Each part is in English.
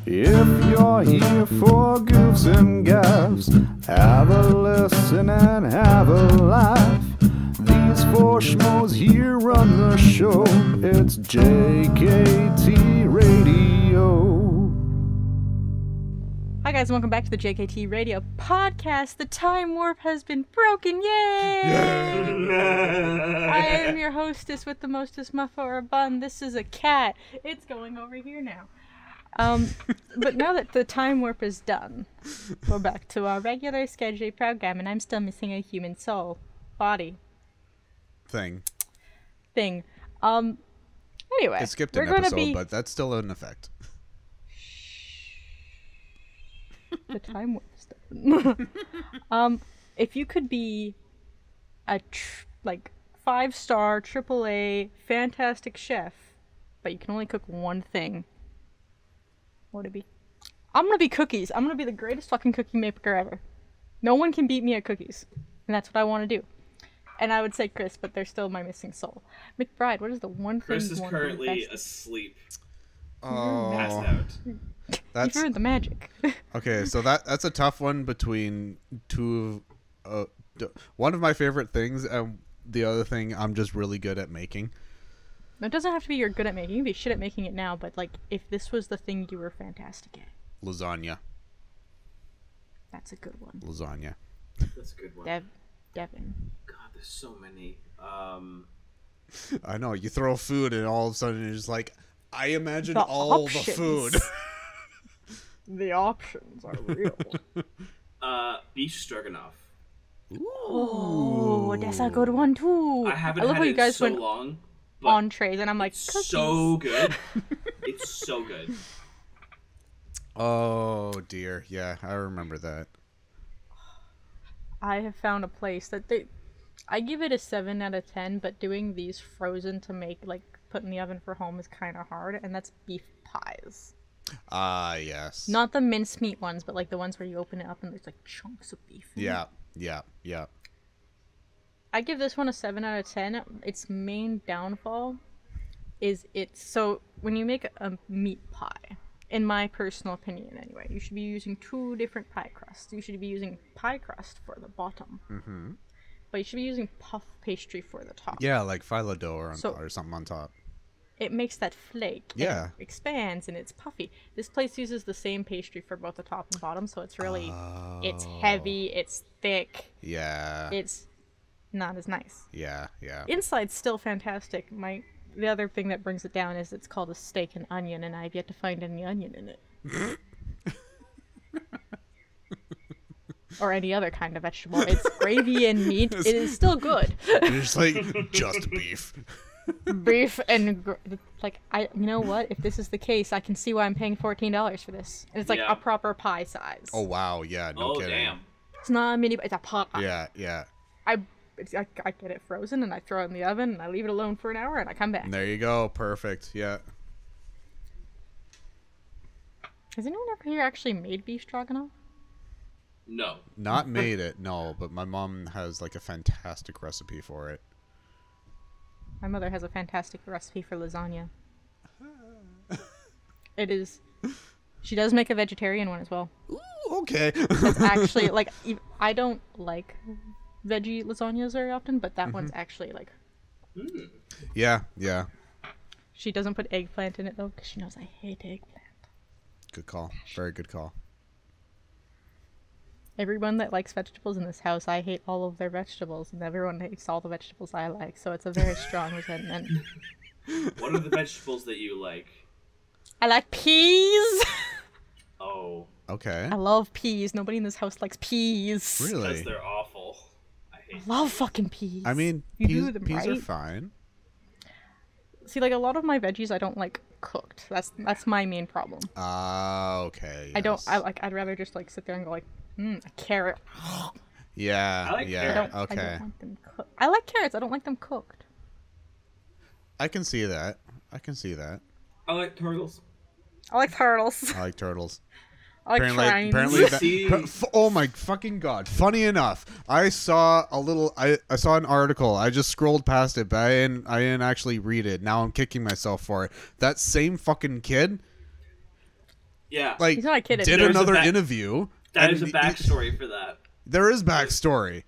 If you're here for goofs and gaffs, have a listen and have a laugh. These four schmoes here run the show. It's JKT Radio. Hi guys, and welcome back to the JKT Radio podcast. The time warp has been broken, yay! I am your hostess with the mostest muff or a bun. This is a cat. It's going over here now. But now that the time warp is done, we're back to our regular scheduled program, and I'm still missing a human soul. Body. Thing. Anyway. It skipped an episode, but that's still in effect. The time warp is done. If you could be a, 5-star, AAA, fantastic chef, but you can only cook one thing, what would it be? I'm gonna be cookies. I'm gonna be the greatest fucking cookie maker ever. No one can beat me at cookies. And that's what I want to do. And I would say Chris, but they're still my missing soul. McBride, what is the one thing Chris you is want currently asleep. Oh, Passed out. that's You ruined the magic. okay. So that's a tough one between two. One of my favorite things, and the other thing I'm just really good at making. It doesn't have to be you're good at making. You can be shit at making it now, but if this was the thing you were fantastic at. Lasagna. That's a good one. Lasagna. That's a good one. Devin. God, there's so many. I know. You throw food, and all of a sudden it's just like, I imagine The all options. the food. The options are real. Beef stroganoff. Oh, that's a good one too. I haven't love had how you it guys so went long. But on trays, and I'm like, cookies. so good. It's so good. Oh dear. Yeah, I remember that. I have found a place that I give it a 7 out of 10, but doing these frozen to make, put in the oven for home is kind of hard, and that's beef pies. Ah, yes. Not the mincemeat ones, but the ones where you open it up and there's chunks of beef in it. Yeah. I give this one a 7 out of 10. Its main downfall is so when you make a meat pie, in my personal opinion anyway, you should be using 2 different pie crusts. You should be using pie crust for the bottom, but you should be using puff pastry for the top. Yeah, like phyllo dough or something on top. It makes that flake. Yeah. And it expands and it's puffy. This place uses the same pastry for both the top and bottom, so it's really, it's heavy, it's thick. Yeah. It's not as nice. Yeah. Inside's still fantastic. The other thing that brings it down is it's called a steak and onion, and I've yet to find any onion in it. Or any other kind of vegetable. It's gravy and meat. It is still good. It's just beef. Beef and you know what? If this is the case, I can see why I'm paying $14 for this. And it's Yeah. a proper pie size. Oh wow, yeah, no kidding. Damn. It's not a mini. It's a pie. Yeah. I get it frozen and I throw it in the oven and I leave it alone for an hour and I come back. There you go, perfect. Yeah. Has anyone ever here actually made beef stroganoff? No. Not made it, no, but my mom has a fantastic recipe for it. My mother has a fantastic recipe for lasagna. It is. She does make a vegetarian one as well. Ooh, okay. It's actually I don't like veggie lasagnas very often, but that one's actually Yeah. She doesn't put eggplant in it though, because she knows I hate eggplant. Good call. Very good call. Everyone that likes vegetables in this house, I hate all of their vegetables, and everyone hates all the vegetables I like, so it's a very strong resentment. What are the vegetables that you like? I like peas! Oh. Okay. I love peas. Nobody in this house likes peas. Because Really? they're awful. I hate Love fucking peas. I mean, you peas, do them, peas right? are fine. See, a lot of my veggies I don't like cooked. That's my main problem. Ah, okay. I don't. yes. I'd rather just sit there and go a carrot. Yeah. I like yeah. carrot. I Okay. don't want them cooked. I like carrots. I don't like them cooked. I can see that. I like turtles. I like turtles. I like turtles. I like trains. Apparently See? oh my fucking god! Funny enough, I saw I saw an article. I just scrolled past it, but I didn't actually read it. Now I'm kicking myself for it. That same fucking kid Yeah. like He's not a kid did anymore. another There's a interview. That and is a backstory for that. There is backstory.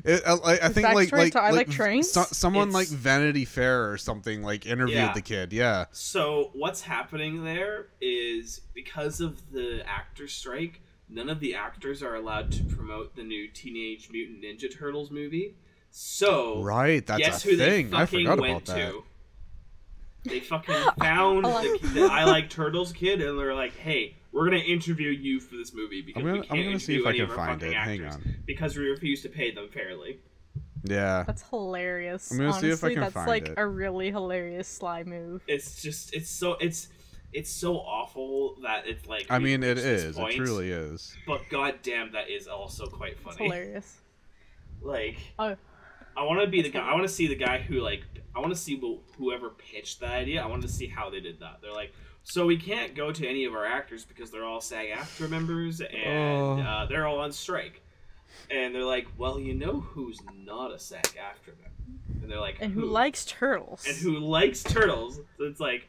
I think backstory to I Like Trains? Someone It's- like Vanity Fair or something like interviewed Yeah. the kid. Yeah. So what's happening there is because of the actor strike, none of the actors are allowed to promote the new Teenage Mutant Ninja Turtles movie. So Right, that's guess a who thing. they I fucking forgot went about that. to? They fucking found the I Like Turtles kid, and they're like, "Hey, we're gonna interview you for this movie because we I'm can't gonna see if interview I any can of our find fucking it. Hang actors on. because we refuse to pay them fairly." Yeah. That's hilarious. I'm gonna Honestly, see if I can that's find like it. a really hilarious sly move. It's just it's so awful that it's like. I we've mean, it reached this is. It point, truly is. But goddamn, that is also quite It's funny. hilarious. Like, Oh, I want to be the guy. I want to see the guy who like. I want to see whoever pitched that idea. I want to see how they did that. They're like, so we can't go to any of our actors because they're all SAG-AFTRA members and they're all on strike. And they're like, well, you know who's not a SAG-AFTRA member? And they're like, and who likes turtles? and who likes turtles? So it's like,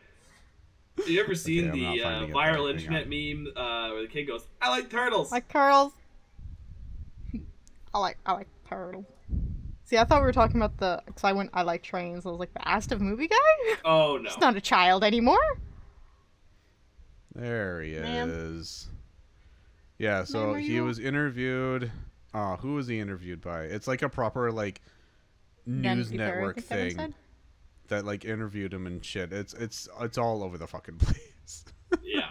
have you ever seen I'm not the finding it, viral though. Hang internet meme where the kid goes, "I like turtles"? Like turtles. I like turtles. See, I thought we were talking about because I like trains. I was like, the Astive movie guy? Oh no! He's not a child anymore. There he Ma'am. is. Yeah, so Ma'am, are he you- was interviewed. Who was he interviewed by? It's like a proper like news Vanity Fair, I network think that one thing said. that like interviewed him and shit. It's all over the fucking place. Yeah,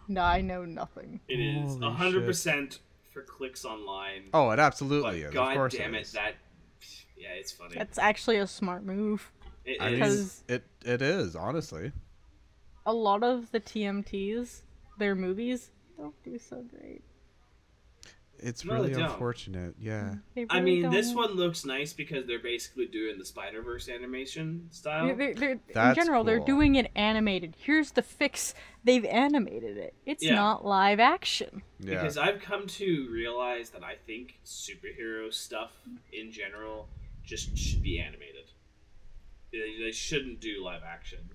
No, I know nothing. it is Holy 100% for clicks online. Oh, it absolutely But is. god Of course damn it it, is. yeah, it's funny. That's actually a smart move. It I is. mean, Because- it is honestly. A lot of the TMTs, their movies, don't do so great. It's No, really they don't. unfortunate. Yeah. They I really mean, this don't. one looks nice because they're basically doing the Spider-Verse animation style. In That's general, they're cool. doing it animated. Here's the fix. They've animated it. It's Yeah. not live action. Yeah. Because I've come to realize that I think superhero stuff in general just should be animated. They shouldn't do live action.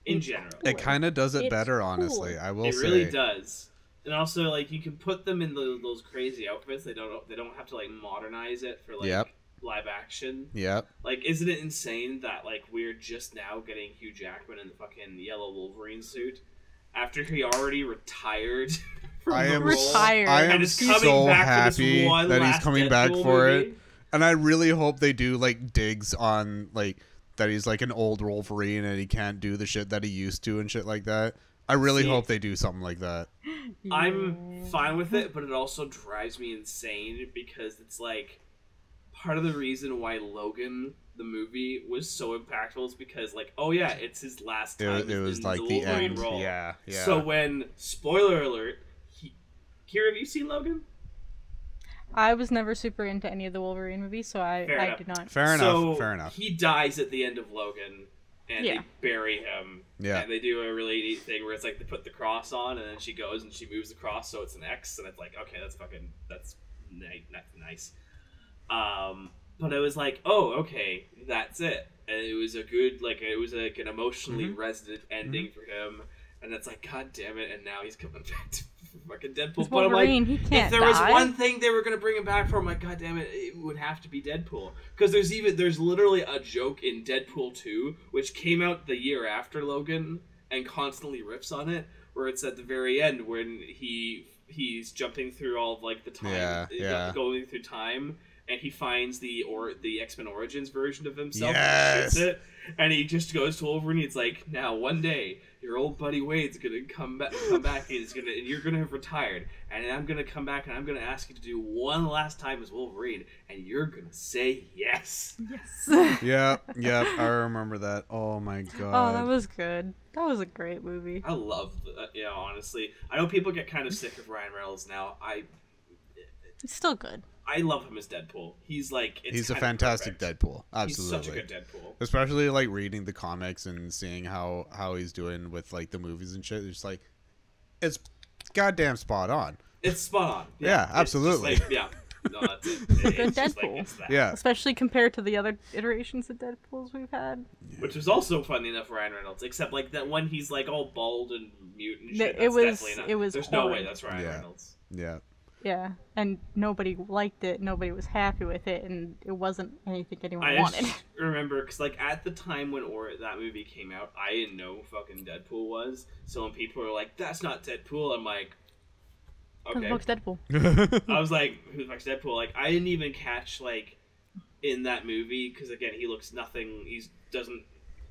In general. It kind of does it It's better, cool. honestly. I will It say. really does. And also, like, you can put them in those crazy outfits. They don't have to like modernize it for like Yep. live action. Yep. Like, isn't it insane that like we're just now getting Hugh Jackman in the fucking yellow Wolverine suit after he already retired from I the am role? Retired. I am And is coming so back for this happy one that he's last coming back Deadpool for movie. it. And I really hope they do like digs on like that he's like an old Wolverine and he can't do the shit that he used to and shit like that. I really See- hope they do something like that. I'm fine with it, but it also drives me insane because it's like part of the reason why Logan the movie was so impactful is because like, oh yeah, it's his last time. It was in like the Wolverine end. role. Yeah. Yeah. So when spoiler alert, Kira, have you seen Logan? I was never super into any of the Wolverine movies, so I enough. did not. fair So enough. Fair enough. He dies at the end of Logan, and Yeah. they bury him. Yeah. And they do a really neat thing where it's like they put the cross on, and then she goes and she moves the cross so it's an X, and it's like, okay, that's nice. But it was like, oh, okay, that's it. And it was a good, like, it was like an emotionally Mm-hmm. resonant ending for him. And it's like, god damn it, and now he's coming back to fucking Deadpool. He's But I'm Wolverine, like, he can't if there was die. one thing they were gonna bring him back for, I'm like, god damn it, it would have to be Deadpool. Because there's literally a joke in Deadpool 2, which came out the year after Logan, and constantly riffs on it, where it's at the very end when he's jumping through all of like the time, going through time, and he finds the X-Men Origins version of himself. Yes! And shoots it, and he just goes to Wolverine. It's like, now one day your old buddy Wade's gonna come back, and you're gonna have retired, and I'm gonna come back, and I'm gonna ask you to do one last time as Wolverine, and you're gonna say yes. Yes. Yep. I remember that. Oh my god. Oh, that was good. That was a great movie. I love, honestly, I know people get kind of sick of Ryan Reynolds now. It's still good. I love him as Deadpool. He's like, He's a kind of fantastic perfect. Deadpool. Absolutely. He's such a good Deadpool. Especially like reading the comics and seeing how he's doing with like the movies and shit. It's like it's goddamn spot on. It's spot on. Yeah, It's just absolutely. like, yeah. No, that's it. It's Good just Deadpool. it's that. Yeah. Especially compared to the other iterations of Deadpools we've had. Which was also funny enough Ryan Reynolds, except like that one he's like all bald and mute and shit. It was- definitely not, it was there's no way horrid. that's Ryan Yeah. Reynolds. Yeah. Yeah, and nobody liked it. Nobody was happy with it, and it wasn't anything anyone I wanted. just remember because like at the time when that movie came out, I didn't know who fucking Deadpool was. So when people were like, "That's not Deadpool," I'm like, Who the okay. fuck's Deadpool? I was like, "Who the fuck's Deadpool?" Like I didn't even catch like in that movie because again he looks nothing.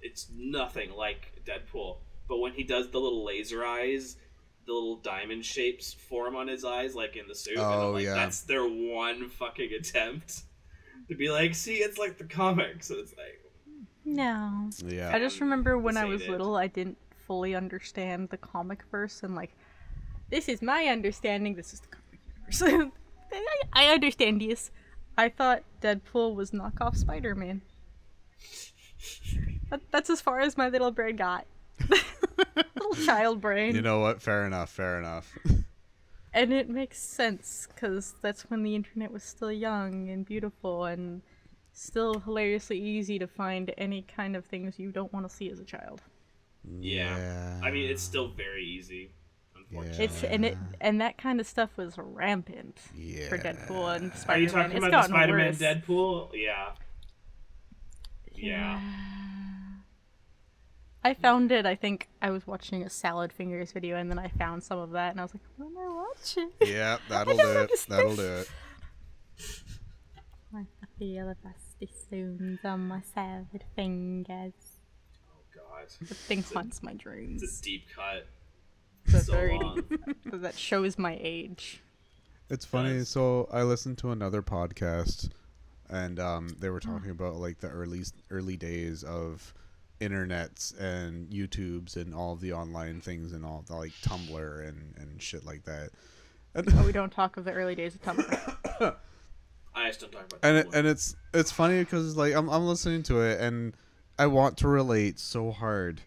It's nothing like Deadpool. But when he does the little laser eyes, the little diamond shapes form on his eyes, like in the suit. And Oh, I'm like, yeah. that's their one fucking attempt to be like, see, it's like the comics. So it's like, No. Yeah. I just remember when I Say was it. little, I didn't fully understand the comic verse, and like, this is my understanding. This is the comic universe. I understand this. I thought Deadpool was knockoff Spider-Man. That's as far as my little brain got. Little child brain. You know what? Fair enough. Fair enough. And it makes sense, because that's when the internet was still young and beautiful and still hilariously easy to find any kind of things you don't want to see as a child. yeah. I mean, it's still very easy, unfortunately. And that kind of stuff was rampant for Yeah. Deadpool and Are Spider-Man. you talking It's about the gotten Spider-Man worse. Deadpool? Yeah. Yeah. I found it, I think I was watching a Salad Fingers video, and then I found some of that, and I was like, what am I watching? Yeah, that'll do it. That'll do it. I feel the rusty stones on my salad fingers. Oh, God. The thing haunts my It's a dreams. deep cut. That's So very long. that shows my age. It's funny. Does. So I listened to another podcast, and they were talking about like the early days of internets and YouTubes and all of the online things and all the like Tumblr and shit like that. And Oh, we don't talk of the early days of Tumblr. I just don't talk about and Deadpool. it's funny because like I'm listening to it and I want to relate so hard,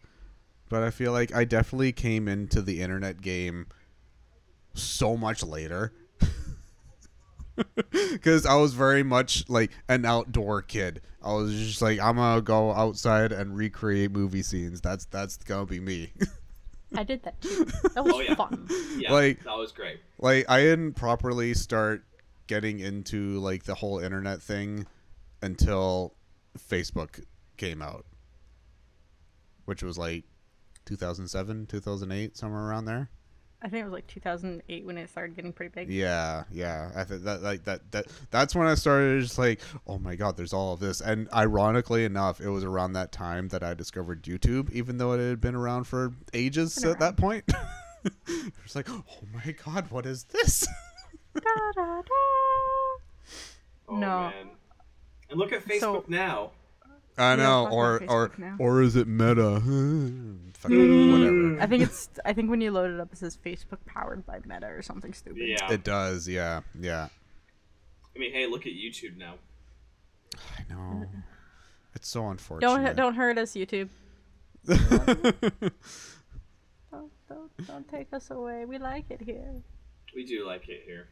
but I feel like I definitely came into the internet game so much later. Because I was very much like an outdoor kid. I was just like, I'm gonna go outside and recreate movie scenes. That's gonna be me. I did that too. That was Oh, yeah. fun. Yeah, like- that was great. Like I didn't properly start getting into like the whole internet thing until Facebook came out, which was like 2007, 2008, somewhere around there. I think it was like 2008 when it started getting pretty big. Yeah. I think that's when I started just like, oh my god, there's all of this. And ironically enough, it was around that time that I discovered YouTube, even though it had been around for ages Been at that point. It's like, oh my god, what is this? Da-da-da. Oh, No. man. And look at Facebook So- now. I We don't know, talk or about or Facebook now. or is it Meta? Fucking whatever. I think when you load it up, it says Facebook powered by Meta or something stupid. Yeah. It does, yeah. I mean, hey, look at YouTube now. I know. It's so unfortunate. Don't hurt us, YouTube. Don't take us away. We like it here. We do like it here.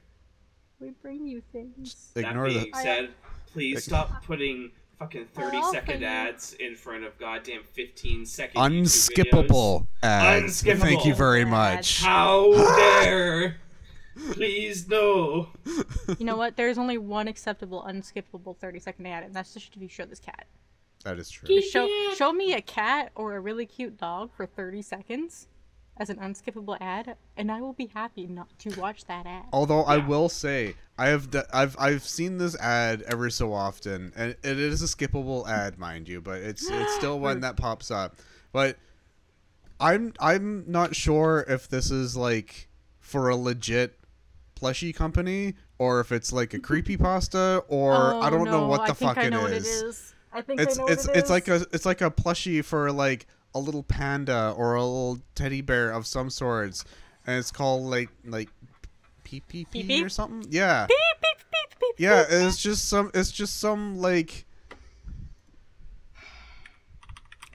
We bring you things. Ignore that the. being said, please stop putting fucking I 30-second often- ads in front of goddamn 15-second Unskippable ads. Unskippable. Thank you very Ads. much. How dare! Please no. You know what? There's only one acceptable, unskippable 30-second ad, and that's just if you show this cat. That is true. Just show me a cat or a really cute dog for 30 seconds as an unskippable ad, and I will be happy not to watch that ad. Although I Yeah. will say, I've seen this ad ever so often, and it is a skippable ad, mind you, but it's still one that pops up. But I'm not sure if this is like for a legit plushie company or if it's like a creepypasta or I don't know what the fuck I it know is. what it is. I think It's I know what it it's is. it's like a plushie for like a little panda or a little teddy bear of some sorts, and it's called like Peepy Peepy? or something. Yeah, Beep, beep, beep, beep, yeah. beep. It's just some like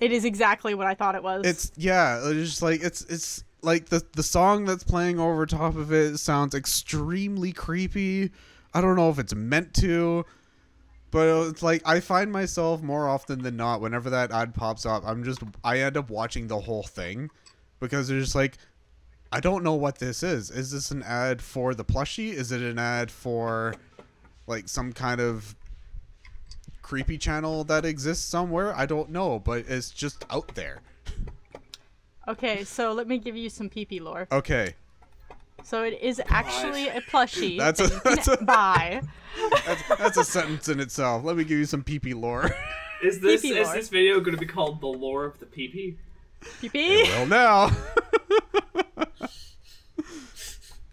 It is exactly what I thought it was. it's just like it's like the song that's playing over top of it sounds extremely creepy. I don't know if it's meant to, but it's like I find myself more often than not whenever that ad pops up, I end up watching the whole thing because there's like, I don't know what this is. Is this an ad for the plushie? Is it an ad for like some kind of creepy channel that exists somewhere? I don't know, but it's just out there. Okay, so let me give you some Peepy lore. Okay. So it is actually a plushie That's that you can buy. That's a sentence in itself. Let me give you some Peepy lore. Is this Peepy lore. video going to be called The Lore of the Peepy? Peepy? Well, now.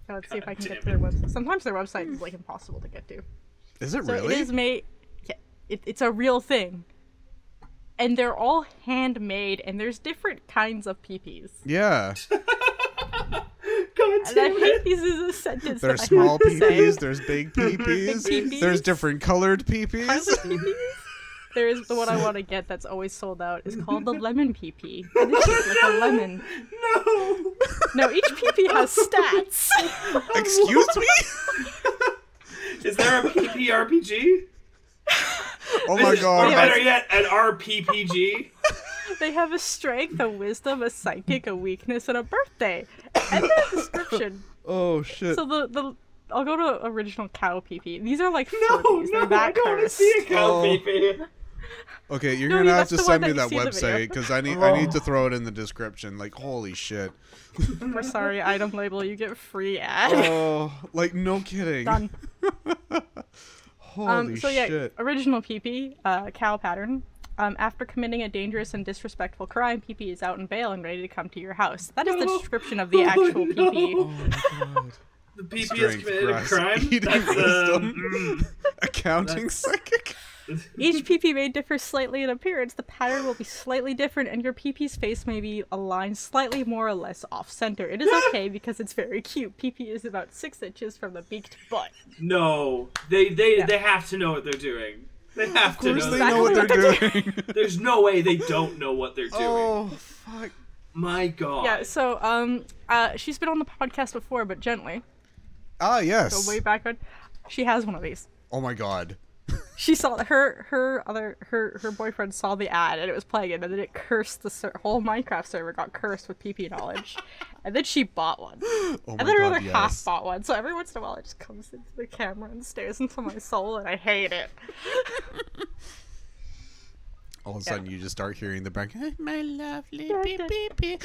Let's see if I can get to their website. Sometimes their website is like impossible to get to. Is it So really? it is made. Yeah, it's a real thing. And they're all handmade, and there's different kinds of peepees. Yeah. God And I damn hate it! these as a sentence. There's that small I have to say. peepees, there's big peepees, peepees. there's different colored peepees. Kinds of peepees. There is the one I want to get that's always sold out. It's called the lemon peepee. And it's shaped like a lemon. No! No, each peepee has stats. Excuse me? Is there a PP RPG? Oh my Or god. better yet, an RPPG? They have a strength, a wisdom, a psychic, a weakness, and a birthday. And their description. Oh shit. So I'll go to original cow peepee. These are like No, Furbies. They're no, that I don't want to cursed. see a cow Oh. PP. Okay, you're No, gonna have that's to the send one me that that you see in the website video. because I need to throw it in the description. Like, holy shit. We're sorry, item label. You get free ad. Oh, like no kidding. Done. Holy So yeah, shit. original Peepee, cow pattern. After committing a dangerous and disrespectful crime, Peepee is out in bail and ready to come to your house. That is the description of the actual Peepee. Oh my god. The PP has Strength, committed a grass, crime? eating That's, wisdom. Accounting That's- psychic. Each Peepee may differ slightly in appearance. The pattern will be slightly different, and your Peepee's face may be aligned slightly more or less off-center. It is okay because it's very cute. Peepee is about 6 inches from the beak to butt. No. They have to know what they're doing. They have to Of course know they that. know what exactly they're what doing. There's no way they don't know what they're doing. Oh, fuck. My god. Yeah, so, she's been on the podcast before, but gently. Ah, Go yes. way back when. She has one of these. Oh my god. She saw her boyfriend saw the ad and it was playing it, and then it cursed the whole Minecraft server got cursed with PP knowledge, and then she bought one, Oh and my then her god, other half yes. bought one. So every once in a while, it just comes into the camera and stares into my soul, and I hate it. All of a sudden, you just start hearing the back. My lovely beep beep beep.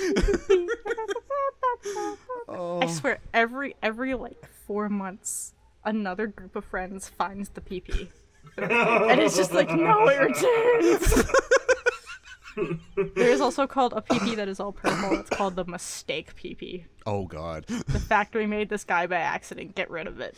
I swear, every like 4 months, another group of friends finds the PP, and it's just like, no, it returns. There is also called a PP that is all purple. It's called the mistake PP. Oh god. The factory made this guy by accident. Get rid of it.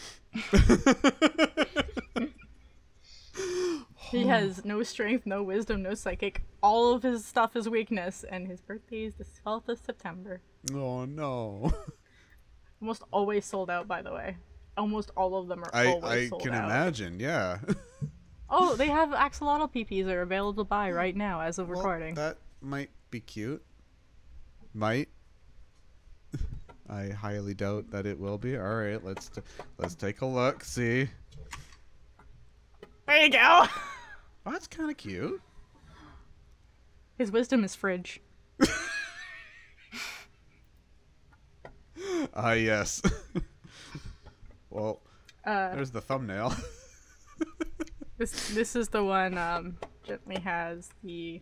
He has no strength, no wisdom, no psychic. All of his stuff is weakness, and his birthday is the 12th of September. Oh no. Almost always sold out, by the way. Almost all of them are always I sold can out. imagine, yeah. Oh, they have axolotl PPs that are available to buy right now as of Well, recording. that might be cute. Might. I highly doubt that it will be. All right, let's take a look. See. There you go. Oh, that's kind of cute. His wisdom is fridge. Ah, yes. Well, there's the thumbnail. This is the one gently has the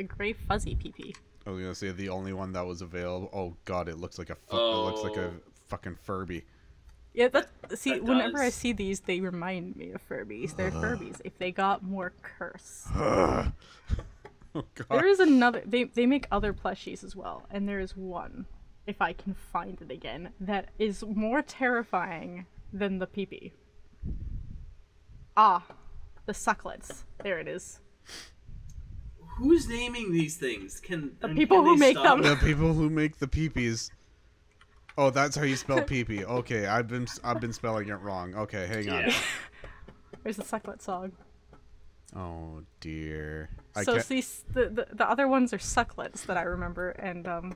gray fuzzy PP. I was gonna say the only one that was available. Oh god, it looks like a it looks like a fucking Furby. Yeah, That whenever I does. see these, they remind me of Furbies. They're Furbies. If they got more cursed. Oh god. There is another. They make other plushies as well, and there is one, if I can find it again, that is more terrifying than the PP. Ah, the sucklets. There it is. Who's naming these things? The people who make them. The people who make the peepees. Oh, that's how you spell peepee. Okay, I've been spelling it wrong. Okay, hang on. Yeah. There's the sucklet song. Oh dear. So see, the other ones are sucklets that I remember, and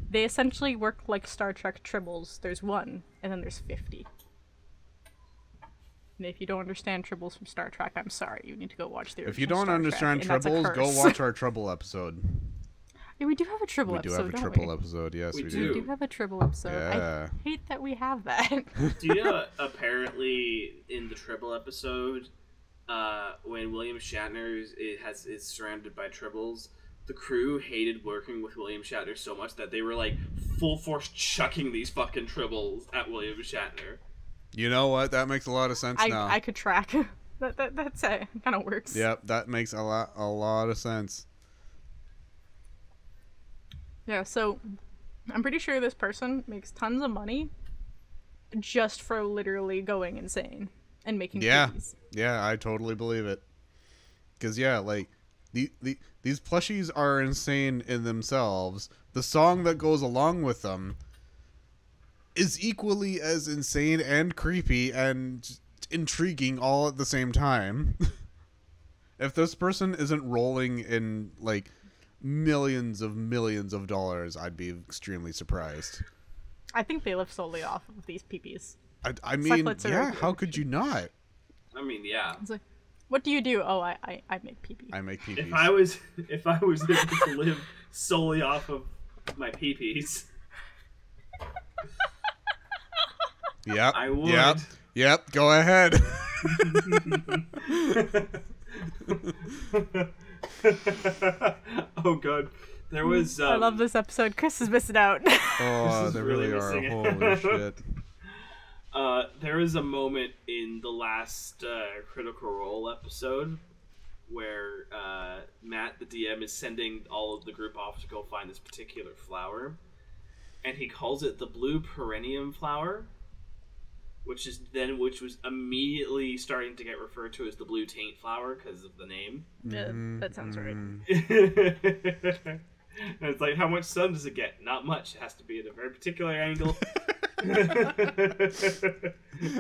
they essentially work like Star Trek tribbles. There's one, and then there's 50. And if you don't understand Tribbles from Star Trek, I'm sorry. You need to go watch the original If you don't Star understand Trek, and that's a Tribbles, go curse. watch our Tribble episode. Yeah, we do have a Tribble We do episode, have a don't Tribble we? episode. Yes, We we do. We do. do have a Tribble episode. Yeah. I hate that we have that. Do you know, apparently in the Tribble episode, when William Shatner is surrounded by Tribbles, the crew hated working with William Shatner so much that they were like full force chucking these fucking Tribbles at William Shatner. You know what? That makes a lot of sense now. I could track. That's it. Kind of works. Yep, that makes a lot of sense. Yeah, so I'm pretty sure this person makes tons of money just for literally going insane and making Yeah. cookies. Yeah, I totally believe it. Because, yeah, like, these plushies are insane in themselves. The song that goes along with them is equally as insane and creepy and intriguing all at the same time. If this person isn't rolling in, like, millions of dollars, I'd be extremely surprised. I think they live solely off of these peepees. I mean, Sucklets are yeah, good. how could you not? I mean, yeah. It's like, what do you do? Oh, I make peepee. I make peepees. If I was able to live solely off of my peepees, Yep. I would. Yep. Go ahead. Oh god, there was. I love this episode. Chris is missing out. Oh, This is they really really are. missing it. Holy shit. There is a moment in the last Critical Role episode where Matt, the DM, is sending all of the group off to go find this particular flower, and he calls it the blue perennium flower, which was immediately starting to get referred to as the blue taint flower because of the name. Yeah, that sounds right. And it's like, how much sun does it get? Not much. It has to be at a very particular angle. It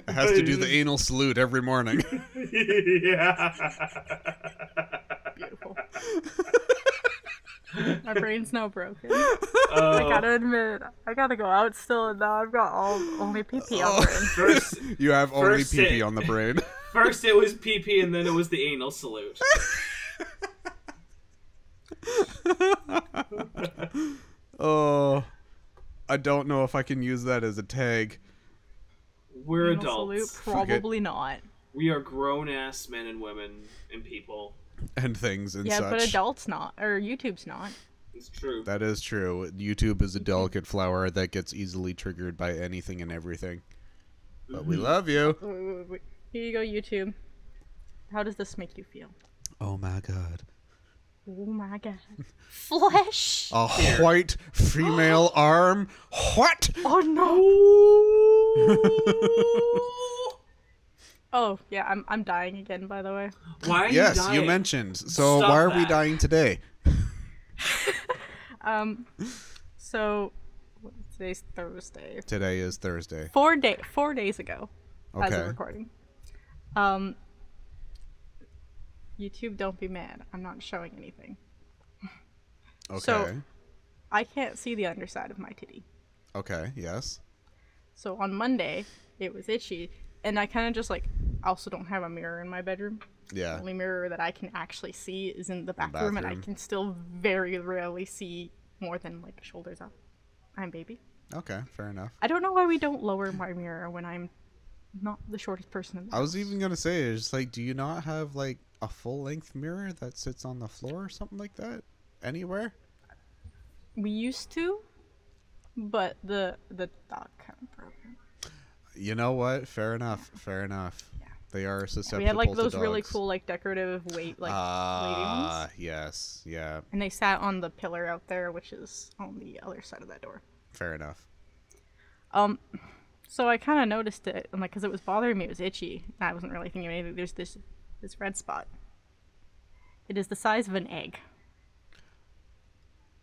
has to do the anal salute every morning. Yeah. Beautiful. My brain's now broken. Oh. I gotta admit, I gotta go out still, and now I've got only PP on the brain. First, You have only First pee-pee it- on the brain. first it was PP, and then it was the anal salute. Oh, I don't know if I can use that as a tag. We're Anal salute? adults. Probably not. We are grown-ass men and women and people. And things and Yeah, such. but adults not, or YouTube's not. It's true. That is true. YouTube is a delicate flower that gets easily triggered by anything and everything. But we love you. Wait. Here you go, YouTube. How does this make you feel? Oh my god. Oh my god. Flesh! A white female arm? What? Oh no! Oh, yeah, I'm dying again, by the way. Why are Yes, you dying? you mentioned. So Stop why are we that. dying today? So, today's Thursday. Today is Thursday. 4 days ago, as Okay. of recording. YouTube, don't be mad. I'm not showing anything. Okay. So- I can't see the underside of my titty. Okay, yes. So on Monday, it was itchy, and I kind of just like also don't have a mirror in my bedroom. The Yeah. only mirror that I can actually see is in the bathroom, and I bathroom. can still very rarely see more than like shoulders up. I'm baby. Okay, fair enough. I don't know why we don't lower my mirror when I'm not the shortest person in the I was even gonna say, it's like, do you not have like a full length mirror that sits on the floor or something like that? Anywhere? We used to, but the dock kind of broke. You know what? Fair enough. Fair enough. Yeah. They are susceptible. We had like to those really dogs. cool like decorative weight lady ones, Yes. Yeah. and they sat on the pillar out there, which is on the other side of that door. Fair enough. So I kind of noticed it, and like, because it was bothering me, it was itchy. And I wasn't really thinking of anything. There's this red spot. It is the size of an egg.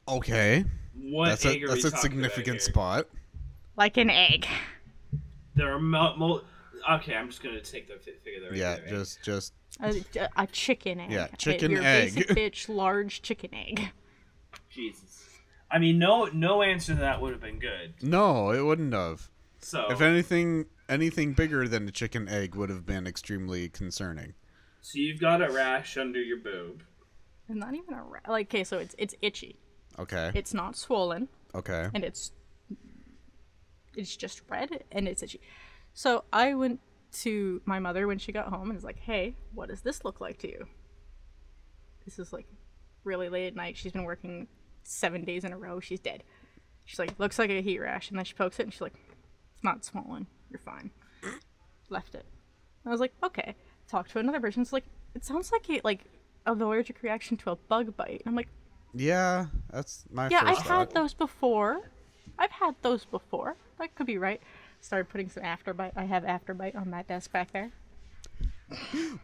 Okay. What That's egg a are we that's a talking significant about here? spot. Like an egg. There are okay, I'm just gonna take the figure there. Yeah, just A chicken egg. Yeah, chicken Your egg. basic bitch, large chicken egg. Jesus. I mean, no answer to that would have been good. no, it wouldn't have. So If anything, anything bigger than a chicken egg would have been extremely concerning. So you've got a rash under your boob. And not even like, okay, so it's itchy. Okay. It's not swollen, Okay. and it's just red, and it's itchy. So I went to my mother when she got home and was like, hey, what does this look like to you? This is like really late at night. She's been working 7 days in a row. She's dead. She's like, looks like a heat rash. And then she pokes it and she's like, it's not swollen. You're fine. Left it. I was like, okay. Talked to another person. It's like, it sounds like an allergic reaction to a bug bite. And I'm like, Yeah, that's my yeah, first I've thought. had those before. That could be right. Started putting some Afterbite. I have Afterbite on that desk back there.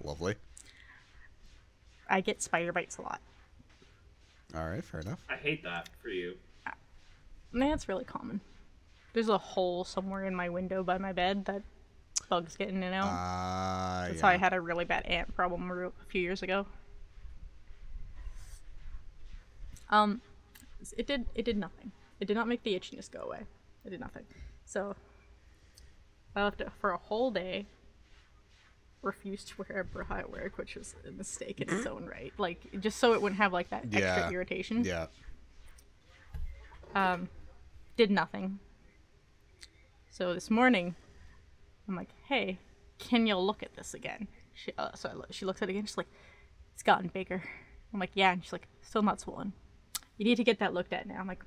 Lovely. I get spider bites a lot. All right, fair enough. I hate that for you. Man, it's really common. There's a hole somewhere in my window by my bed that bugs get in and out. That's how I had a really bad ant problem a few years ago. It did nothing. It did not make the itchiness go away. It did nothing. So I left it for a whole day. Refused to wear a bra at work, which was a mistake in its own right. Like, just so it wouldn't have like that extra irritation. Yeah. Did nothing. So this morning, I'm like, hey, can you look at this again? She looks at it again. She's like, it's gotten bigger. I'm like, yeah. And she's like, still not swollen. You need to get that looked at now. I'm like,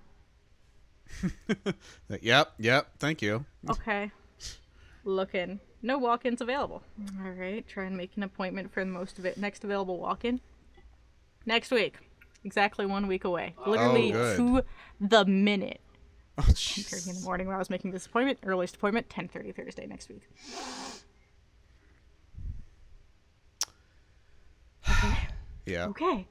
Yep. Thank you. okay. Looking. No walk-ins available. All right. Try and make an appointment for the next available walk-in. Next week. Exactly 1 week away. Literally good. to the minute. Oh, 10:30 in the morning when I was making this appointment. Earliest appointment, 10:30 Thursday next week. Yeah. Okay.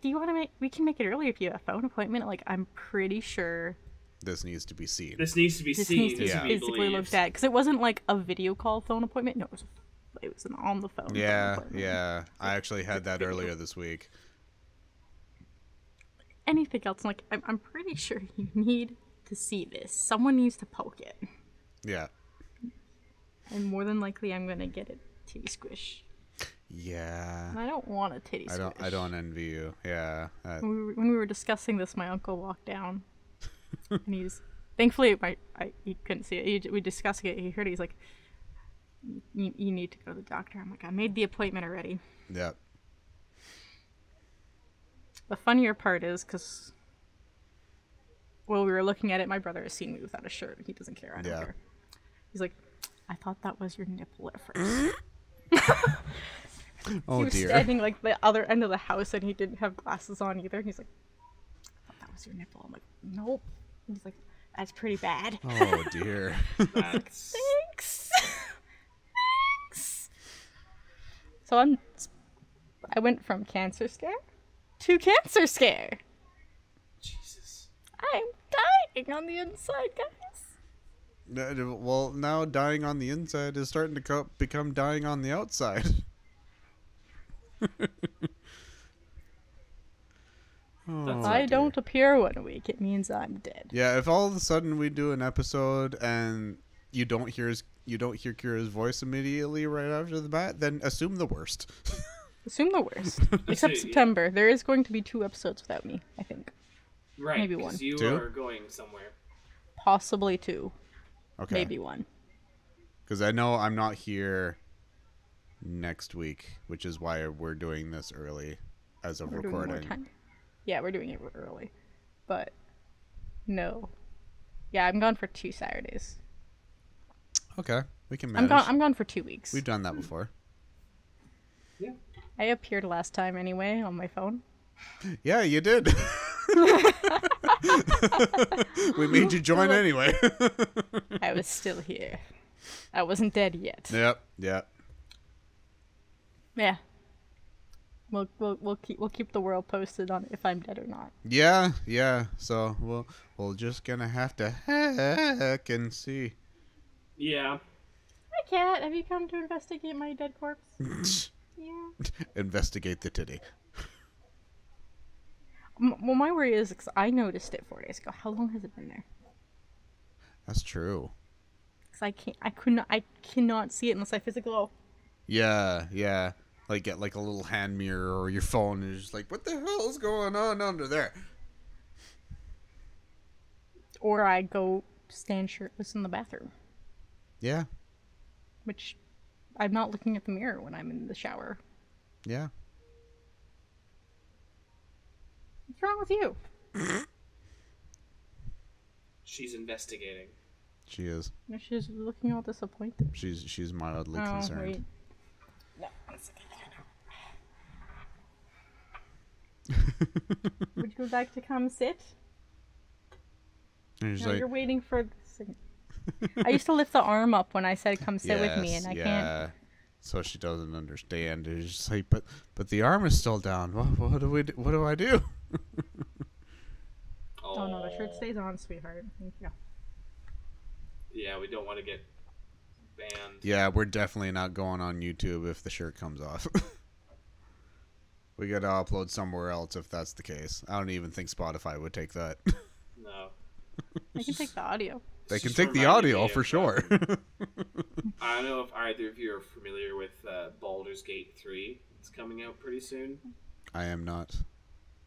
Do you want to we can make it earlier if you have a phone appointment. Like, I'm pretty sure This needs to be seen. This needs to be this seen. needs to be Yeah. physically looked at. Because it wasn't like a video call phone appointment. No, it was an on the phone. phone appointment. Yeah. I actually had that earlier this week. Anything else? Like, I'm pretty sure you need to see this. Someone needs to poke it. Yeah. And more than likely, I'm going to get a titty squish. Yeah. And I don't want a titty squish. I don't envy you. Yeah. When we were discussing this, my uncle walked down, and he's thankfully he couldn't see it. We discussing it. He heard it. He's like, "You need to go to the doctor." I'm like, "I made the appointment already." Yeah. The funnier part is because while we were looking at it, my brother has seen me without a shirt. He doesn't care. I don't care. He's like, "I thought that was your nipple at first." Oh he was dear. standing like the other end of the house, and he didn't have glasses on either. And he's like, "I thought that was your nipple." I'm like, "Nope." And he's like, "That's pretty bad." Oh dear. That's... Thanks. Thanks. So I went from cancer scare to cancer scare. Jesus. I'm dying on the inside, guys. Well, now dying on the inside is starting to become dying on the outside. That's I dear. don't appear 1 week. It means I'm dead. Yeah, if all of a sudden we do an episode and you don't hear Kira's voice immediately right after the bat, then assume the worst. Assume the worst. Except Yeah. September. There is going to be 2 episodes without me, I think. Right. Maybe 'cause one. You 2? are going somewhere. Possibly 2. Okay. Maybe 1. Because I know I'm not here next week, which is why we're doing this early as of We're doing more recording. time. Yeah, we're doing it early. But no. Yeah, I'm gone for 2 Saturdays. Okay, we can I'm manage. gone for 2 weeks. We've done that before. Yeah. I appeared last time anyway on my phone. Yeah, you did. We made you join anyway. I was still here. I wasn't dead yet. Yep. Yeah. We'll keep the world posted on if I'm dead or not. Yeah. So we're just gonna have to heck and see. Yeah. Hi, cat. Have you come to investigate my dead corpse? Yeah. Investigate the titty. Well, my worry is 'cause I noticed it 4 days ago. How long has it been there? That's true. because I cannot see it unless I physically go. Yeah. Like get like a little hand mirror or your phone and you're just like, what the hell is going on under there? Or I go stand shirtless in the bathroom, Yeah. which I'm not looking at the mirror when I'm in the shower. Yeah. What's wrong with you? She's investigating. She is. No, she's looking all disappointed. She's mildly Oh, concerned. wait. No. Would you like to come sit? And she's No, like, you're waiting for the signal. I used to lift the arm up when I said come sit with me, and I can't. So she doesn't understand. It's just like, but the arm is still down. What do I do? Oh no, the shirt stays on, sweetheart. Thank you. Yeah, we don't want to get banned. Yeah, we're definitely not going on YouTube if the shirt comes off. We gotta upload somewhere else if that's the case. I don't even think Spotify would take that. No. I can take the audio. They can Just take the reminded audio me for of, sure. I don't know if either of you are familiar with Baldur's Gate 3. It's coming out pretty soon. I am not.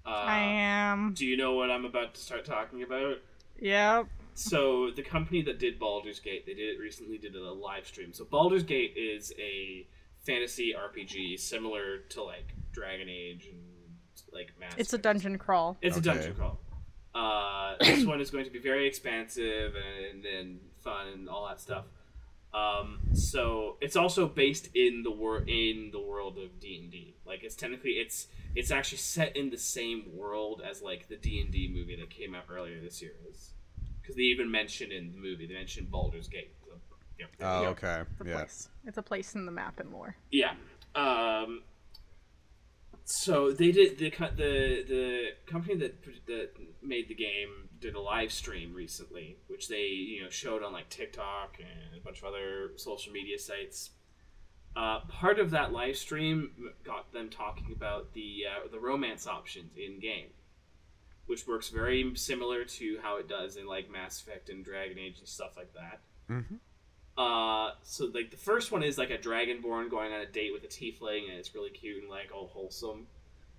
I am. Do you know what I'm about to start talking about? Yep. So the company that did Baldur's Gate, recently did a live stream. So Baldur's Gate is a fantasy RPG similar to like Dragon Age and like Mass It's a Effect. dungeon crawl. It's a Okay. dungeon crawl. This one is going to be very expansive and fun and all that stuff. So it's also based in the world of D&D. Like it's actually set in the same world as like the D&D movie that came out earlier this year. Because they even mention in the movie, they mentioned Baldur's Gate. So, yeah. Oh, okay. It's a Yeah. place. It's a place in the map and lore. Yeah. So they did the company that made the game did a live stream recently, which they showed on like TikTok and a bunch of other social media sites. Part of that live stream got them talking about the romance options in game, which works very similar to how it does in like Mass Effect and Dragon Age and stuff like that. Mm-hmm. So like the first one is like a dragonborn going on a date with a tiefling, and it's really cute and like all wholesome.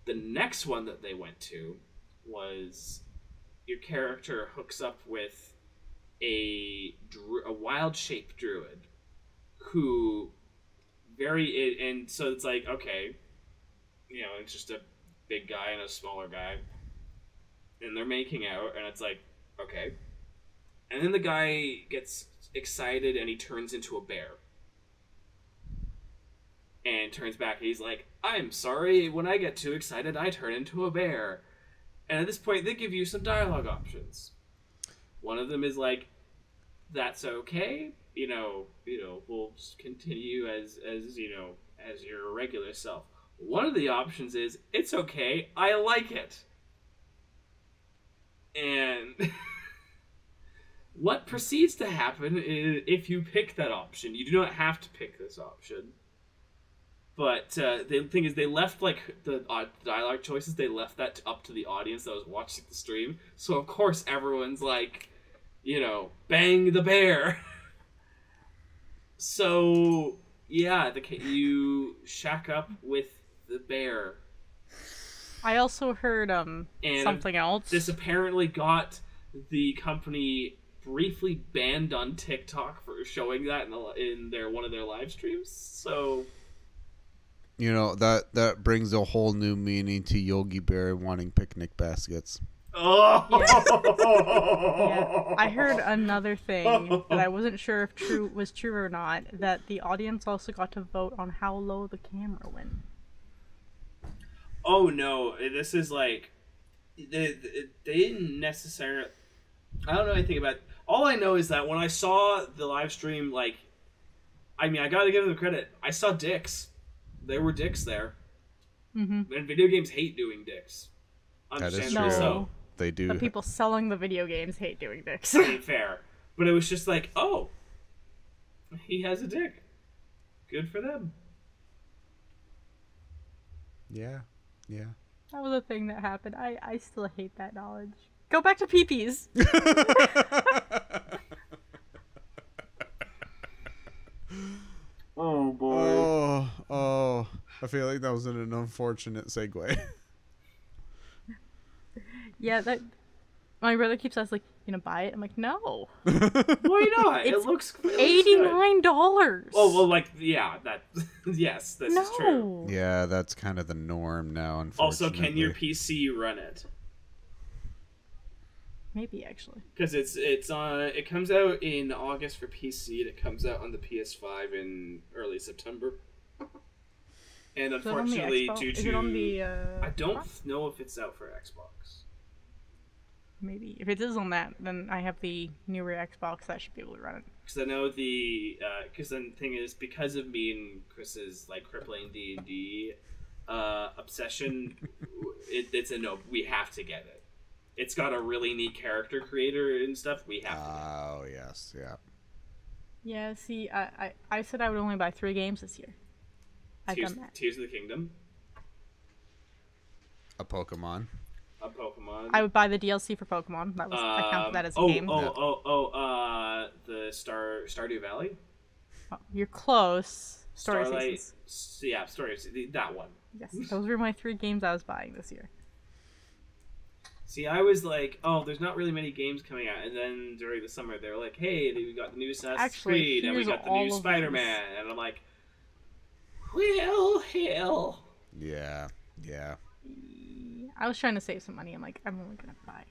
The next one that they went to was your character hooks up with a wild shape druid who and so it's like, okay, it's just a big guy and a smaller guy, and they're making out, and it's like, okay, and then the guy gets excited and he turns into a bear and turns back and he's like, I'm sorry, when I get too excited I turn into a bear. And at this point they give you some dialogue options. One of them is like, that's okay, we'll just continue as your regular self. One of the options is, it's okay, I like it. And what proceeds to happen is, if you pick that option, you do not have to pick this option. But the thing is, they left like the dialogue choices. They left that up to the audience that was watching the stream. So of course everyone's like, bang the bear. So yeah, you shack up with the bear. I also heard And something else. This apparently got the company briefly banned on TikTok for showing that in one of their live streams. So that brings a whole new meaning to Yogi Bear wanting picnic baskets. oh, Yeah. I heard another thing that I wasn't sure if was true or not, that the audience also got to vote on how low the camera went. Oh no, this is like they didn't necessarily. I don't know anything about. All I know is that when I saw the live stream, like, I gotta give them credit. I saw dicks. There were dicks there. Mm-hmm. And video games hate doing dicks. That is Understandably true. so. They do. The people selling the video games hate doing dicks. To be fair, but it was just like, oh, he has a dick. Good for them. Yeah. That was a thing that happened. I still hate that knowledge. Go back to Peepies. feel like that was an unfortunate segue. Yeah, that. My brother keeps asking, like, you gonna buy it? I'm like, no. Why not? It's it looks $89. Oh well, like yeah, that yes, this is true. No. Yeah, that's kind of the norm now, Also, unfortunately. can your PC run it? Maybe actually. Because it comes out in August for PC, and it comes out on the PS5 in early September. And Is it on the unfortunately, Xbox? due Is to it on the, I don't know if it's out for Xbox. Maybe. If it is on that, then I have the newer Xbox that should be able to run it. Because I know because the thing is, because of me and Chris's like crippling D&D obsession, it's a no. We have to get it. It's got a really neat character creator and stuff. We have to. Oh yes, yeah. Yeah, see, I said I would only buy 3 games this year. I've done that. Tears of the Kingdom, A Pokemon. a Pokemon. I would buy the DLC for Pokemon. That was I count that as a game. The Stardew Valley. Oh, you're close. Story Starlight. Seasons. Yeah, that one. Yes, those were my 3 games I was buying this year. See, I was like, oh, there's not really many games coming out, and then during the summer they're like, hey, we got the new Assassin's Creed, and we got the new Spider-Man, and I'm like, well, hell. Yeah, yeah. I was trying to save some money. I'm like, I'm only gonna buy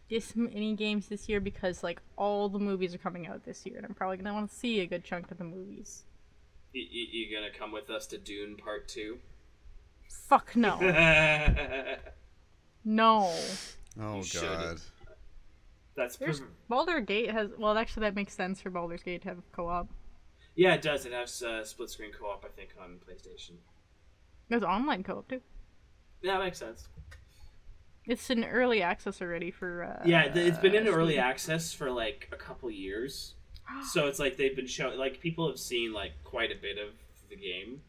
this many games this year because like all the movies are coming out this year, and I'm probably gonna want to see a good chunk of the movies. You gonna come with us to Dune Part 2? Fuck no. No. Oh You should. god. That's Baldur's Gate has. Well, actually, that makes sense for Baldur's Gate to have co-op. yeah, it does. It has split screen co-op, I think, on PlayStation. There's online co-op too. Yeah, that makes sense. It's in early access already for. Yeah, it's been in Steam. early access for like a couple years, so it's like they've been showing. Like people have seen like quite a bit of the game,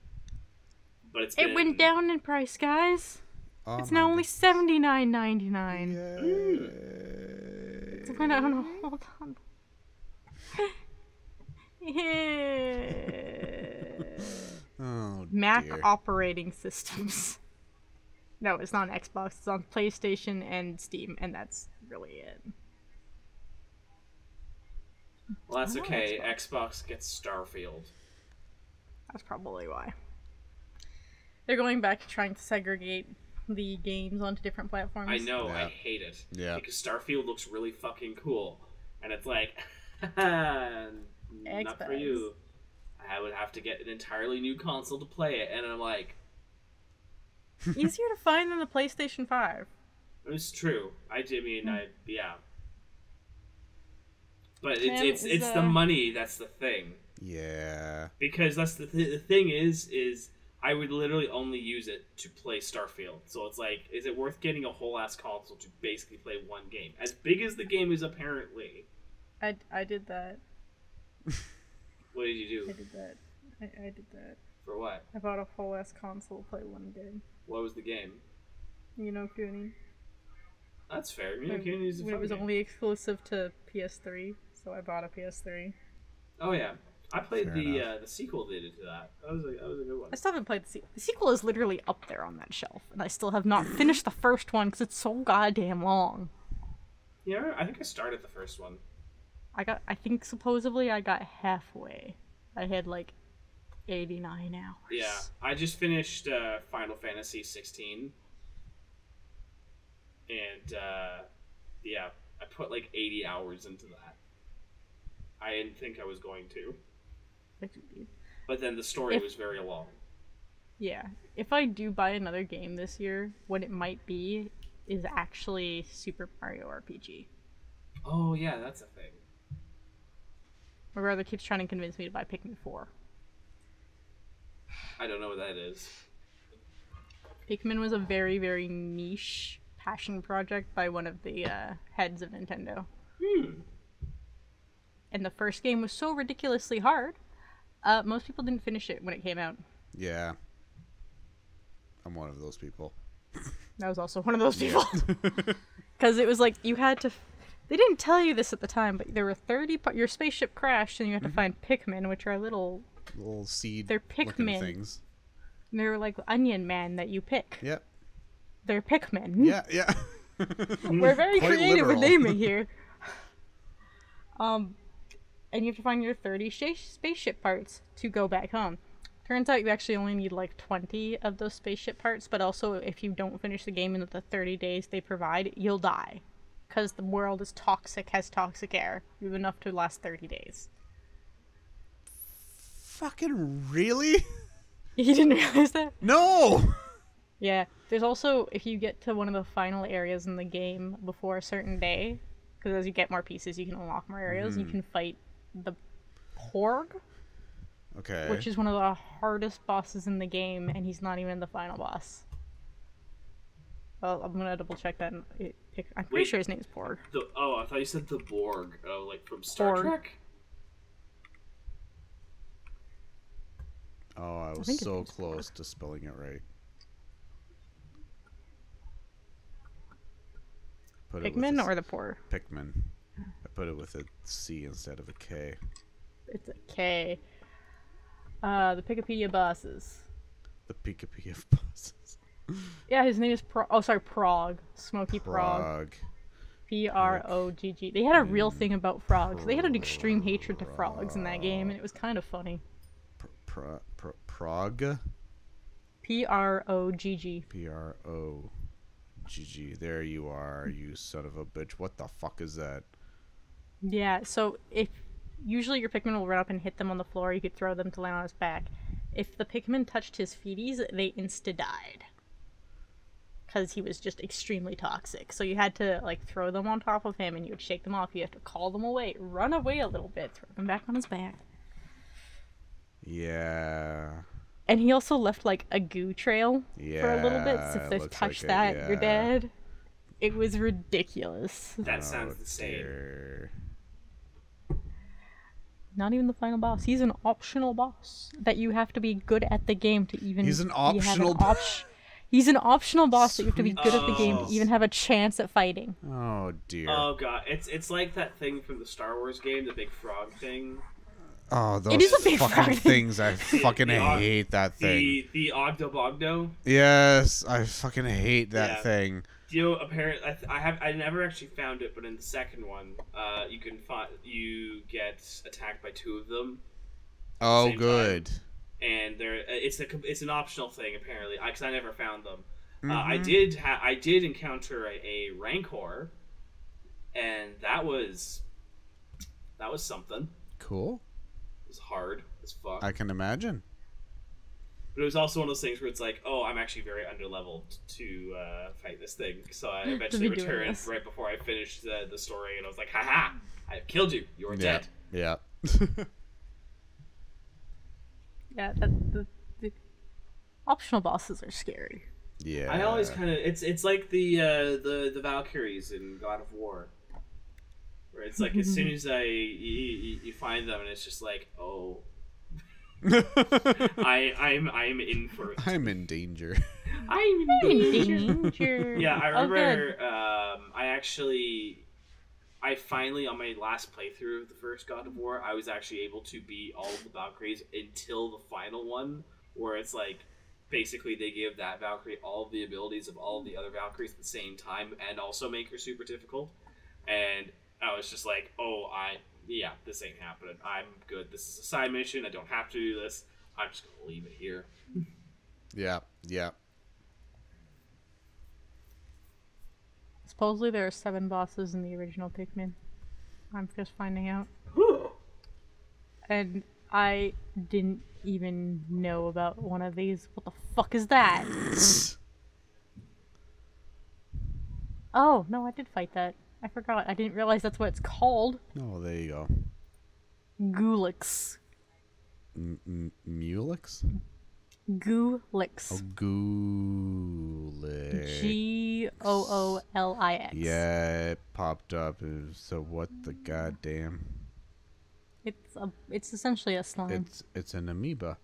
but It went down in price, guys. Oh It's my now only god. $79.99. Yay. So hold on. Oh, Mac dear. operating systems. No, it's not on Xbox. It's on PlayStation and Steam, and that's really it. Well, that's I'm on okay. Xbox gets Starfield. That's probably why. They're going back to trying to segregate the games onto different platforms. I know, I Yeah. hate it. Yeah. Because Starfield looks really fucking cool. And it's like, not for Xbox. you. I would have to get an entirely new console to play it. And I'm like, Easier to find than the PlayStation 5. it's true. Yeah. But Man, it's the money that's the thing. Yeah. Because that's the thing is I would literally only use it to play Starfield. So it's like, is it worth getting a whole ass console to basically play one game? As big as the game is apparently. I did that. What did you I do? did that. I did that. For what? I bought a whole ass console to play one game. What was the game? You know, Goonie. That's fair. Yeah, Candy's a When fun it was game. only exclusive to PS3, so I bought a PS3. Oh yeah, I played Fair the enough. the sequel they did to that. That was a good one. I still haven't played the sequel. The sequel is literally up there on that shelf, and I still have not finished the first one because it's so goddamn long. Yeah, I think I started the first one. I think supposedly I got halfway. I had like 89 hours. Yeah, I just finished Final Fantasy 16, and yeah, I put like 80 hours into that. I didn't think I was going to, but then the story was very long. Yeah. If I do buy another game this year, what it might be is actually Super Mario RPG. Oh yeah, that's a thing. My brother keeps trying to convince me to buy Pikmin 4. I don't know what that is. Pikmin was a very, very niche passion project by one of the heads of Nintendo. And the first game was so ridiculously hard, most people didn't finish it when it came out. Yeah. I'm one of those people. I was also one of those people. Because it was like, you had to... They didn't tell you this at the time, but there were 30... Your spaceship crashed, and you had to find Pikmin, which are little Little seed They're looking Pikmin. things. They're like Onion Man that you pick. Yep. They're Pikmin. Yeah, yeah. We're very Quite creative with literal. naming here. And you have to find your 30 spaceship parts to go back home. Turns out you actually only need like 20 of those spaceship parts, but also if you don't finish the game in the 30 days they provide, you'll die. Because the world is toxic, has toxic air. You have enough to last 30 days. Fucking really? You didn't realize that? No! Yeah. There's also, if you get to one of the final areas in the game before a certain day, because as you get more pieces, you can unlock more areas, you can fight the Porg, Okay. which is one of the hardest bosses in the game, and he's not even the final boss. Well, I'm gonna double check that. I'm pretty Wait. sure his name's Porg. I thought you said the Borg. Oh, like from Star Borg. Trek? Oh, I was think his so name's close to spelling it right. Put it with Pikmin a or the Porg? Pikmin. I put it with a C instead of a K. It's a K. The Pikipedia bosses. The Peepy of bosses. Yeah, his name is Prog. Smoky Prog. Prague. Progg. They had a real thing about frogs. They had an extreme hatred to frogs in that game, and it was kind of funny. Prague. Progg. P-R-O-G-G. There you are, you son of a bitch. What the fuck is that? Yeah, so if usually your Pikmin will run up and hit them on the floor, you could throw them to land on his back. If the Pikmin touched his feeties, they insta-died. Because he was just extremely toxic. So you had to like throw them on top of him and you would shake them off. You have to call them away, run away a little bit, throw them back on his back. Yeah. And he also left like a goo trail for a little bit. So Yeah, if they looks touch like it, that, you're yeah. dead. It was ridiculous. That sounds insane. Dear. Not even the final boss. He's an optional boss that you have to be good at the game to even. He's an you have optional He's an optional boss that you have to be good at the game to Oh. even have a chance at fighting. Oh dear. Oh god, it's like that thing from the Star Wars game, the big frog thing. Oh, those It is a big fucking frog. things. I fucking the og- hate that thing. The Ogdo. Yes, I fucking hate that Yeah. thing. You know, apparently, I never actually found it, but in the second one, you get attacked by two of them, Oh, Same good. and it's an optional thing apparently. Because I never found them. Mm-hmm. I did encounter a Rancor, and that was something. Cool. It was hard as fuck. I can imagine. But it was also one of those things where it's like, oh, I'm actually very underleveled to fight this thing. So I eventually be doing returned this. right before I finished the story, and I was like, haha, I have killed you. You are Yeah. dead. Yeah. Yeah, the optional bosses are scary. Yeah. I always kind of it's like the Valkyries in God of War, where it's like as soon as you find them, and it's just like, oh, I'm in for it. I'm in danger. I'm in Danger. Yeah, I Oh, good. remember. I finally, on my last playthrough of the first God of War, I was actually able to beat all of the Valkyries until the final one, where it's like basically they give that Valkyrie all of the abilities of all of the other Valkyries at the same time, and also make her super difficult. And I was just like, oh, this ain't happening. I'm good. This is a side mission. I don't have to do this. I'm just gonna leave it here. Yeah. Yeah. Supposedly there are 7 bosses in the original Pikmin. I'm just finding out. And I didn't even know about one of these. What the fuck is that? Oh, no, I did fight that. I forgot. I didn't realize that's what it's called. Oh, there you go. Gulix. Mulix? Gulix. Oh, Gulix. Goolix. Yeah, it popped up. So what the goddamn? It's essentially a slime. It's an amoeba.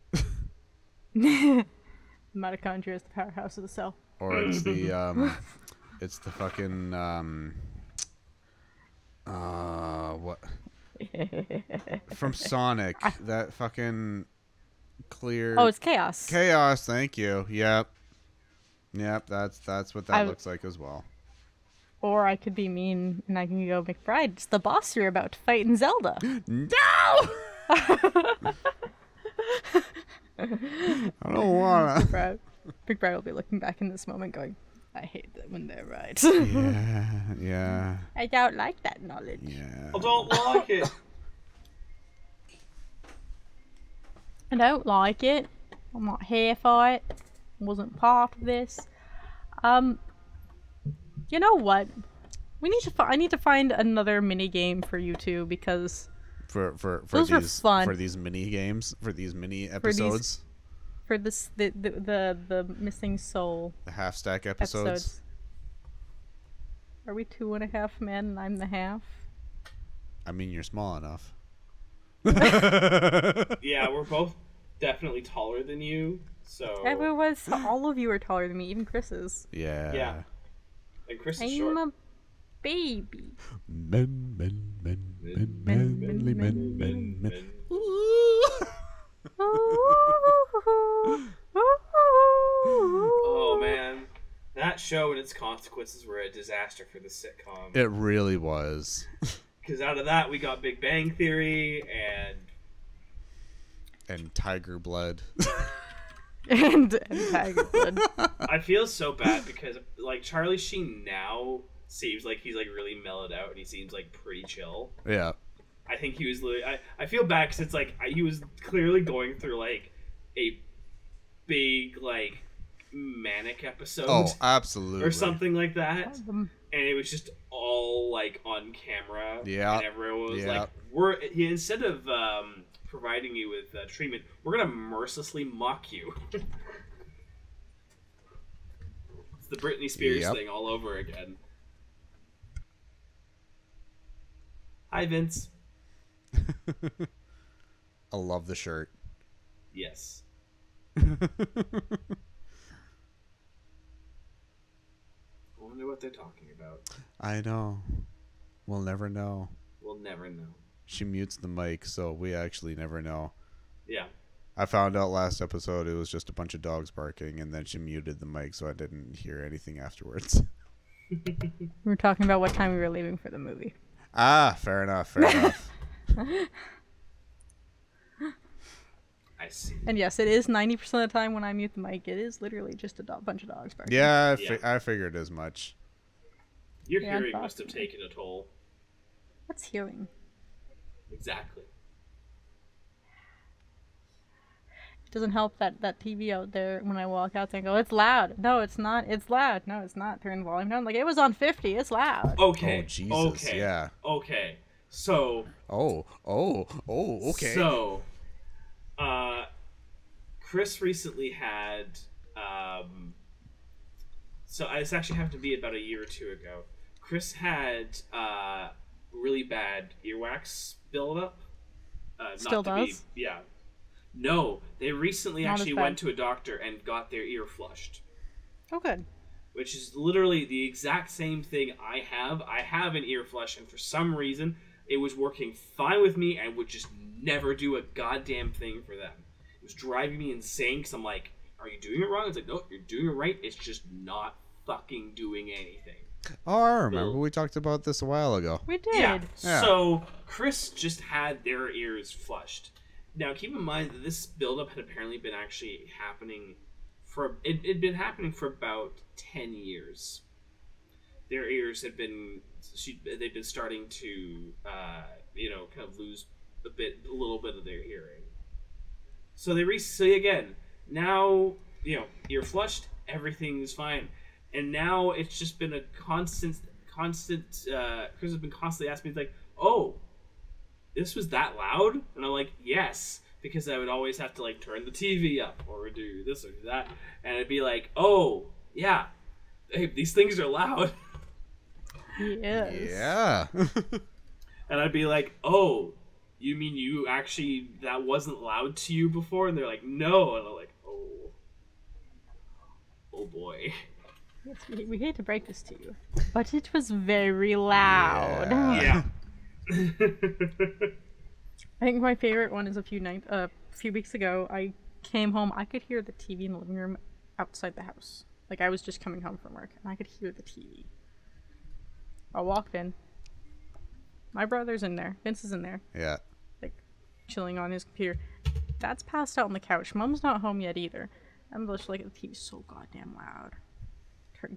Mitochondria is the powerhouse of the cell. Or it's the it's the fucking what from Sonic, that fucking clear. Oh, it's chaos. Chaos. Thank you. Yep. That's what that looks like as well. Or I could be mean and I can go, McBride, it's the boss you're about to fight in Zelda. No. I don't wanna. Big Brad will be looking back in this moment going, I hate that when they're right. Yeah. I don't like that knowledge. Yeah. I don't like it. I don't like it. I'm not here for it. I wasn't part of this. You know what? I need to find another mini game for you two because For those are these fun. for these mini games, for these mini episodes, for this the missing soul the half stack episodes. Are we 2.5 men and I'm the half? I mean, you're small enough. Yeah, we're both definitely taller than you, so... All of you are taller than me, even Chris is. Yeah. Yeah. And Chris is I'm short. a baby. Men. Oh, man. That show and its consequences were a disaster for the sitcom. It really was. Because out of that, we got Big Bang Theory And Tiger Blood. and Tiger Blood. I feel so bad because, like, Charlie Sheen now seems like he's, like, really mellowed out and he seems, like, pretty chill. Yeah. I think he was literally... I feel bad because it's, like, he was clearly going through, like, a big, like, manic episode. Oh, absolutely. Or something like that. And it was just all, like, on camera. Yeah. And everyone was Yeah. like, instead of providing you with treatment, we're going to mercilessly mock you. It's the Britney Spears Yep. thing all over again. Hi, Vince. I love the shirt. Yes. I wonder what they're talking about. I know. We'll never know. We'll never know. She mutes the mic, so we actually never know. Yeah. I found out last episode it was just a bunch of dogs barking, and then she muted the mic, so I didn't hear anything afterwards. We were talking about what time we were leaving for the movie. Ah, fair enough. I see. And yes, it is 90% of the time when I mute the mic, it is literally just a bunch of dogs barking. Yeah, Yeah. I figured as much. Your Yeah, hearing I'm must have talking. taken a toll. What's hearing? Exactly. It doesn't help that TV out there when I walk out there and go, it's loud. No, it's not. It's loud. No, it's not. Turn the volume down. Like, it was on 50. It's loud. Okay. Oh, Jesus, Okay. yeah. Okay. So. Okay. So, Chris recently had, so this actually happened to be about a year or two ago. Chris had, really bad earwax buildup. Still does? Yeah. No, they recently Not as actually bad. went to a doctor and got their ear flushed. Oh, good. Which is literally the exact same thing I have. I have an ear flush, and for some reason, it was working fine with me and would just never do a goddamn thing for them. It was driving me insane because I'm like, are you doing it wrong? It's like, no, you're doing it right. It's just not fucking doing anything. Oh, I remember. We talked about this a while ago. We did. Yeah. Yeah. So Chris just had their ears flushed. Now, keep in mind that this buildup had apparently been actually happening it'd been happening for about 10 years. Their ears had been, they'd been starting to, kind of lose a little bit of their hearing. So they recently, again, now, ear flushed, everything's fine. And now it's just been a constant, Chris has been constantly asking me, like, oh, this was that loud? And I'm like, yes, because I would always have to, like, turn the TV up or do this or do that. And it'd be like, oh, yeah, hey, these things are loud. Yes. Yeah. And I'd be like, oh, you mean you actually, that wasn't loud to you before? And they're like, no. And I'm like, oh boy. Yes, we hate to break this to you, but it was very loud. Yeah. Yeah. I think my favorite one is a few weeks ago. I Came home, I could hear the TV in the living room outside the house. Like, I was just coming home from work, and I could hear the TV. I walked in. My brother's in there. Vince is in there. Yeah. Like, chilling on his computer. Dad's passed out on the couch. Mom's not home yet either. I'm just like, the TV's so goddamn loud.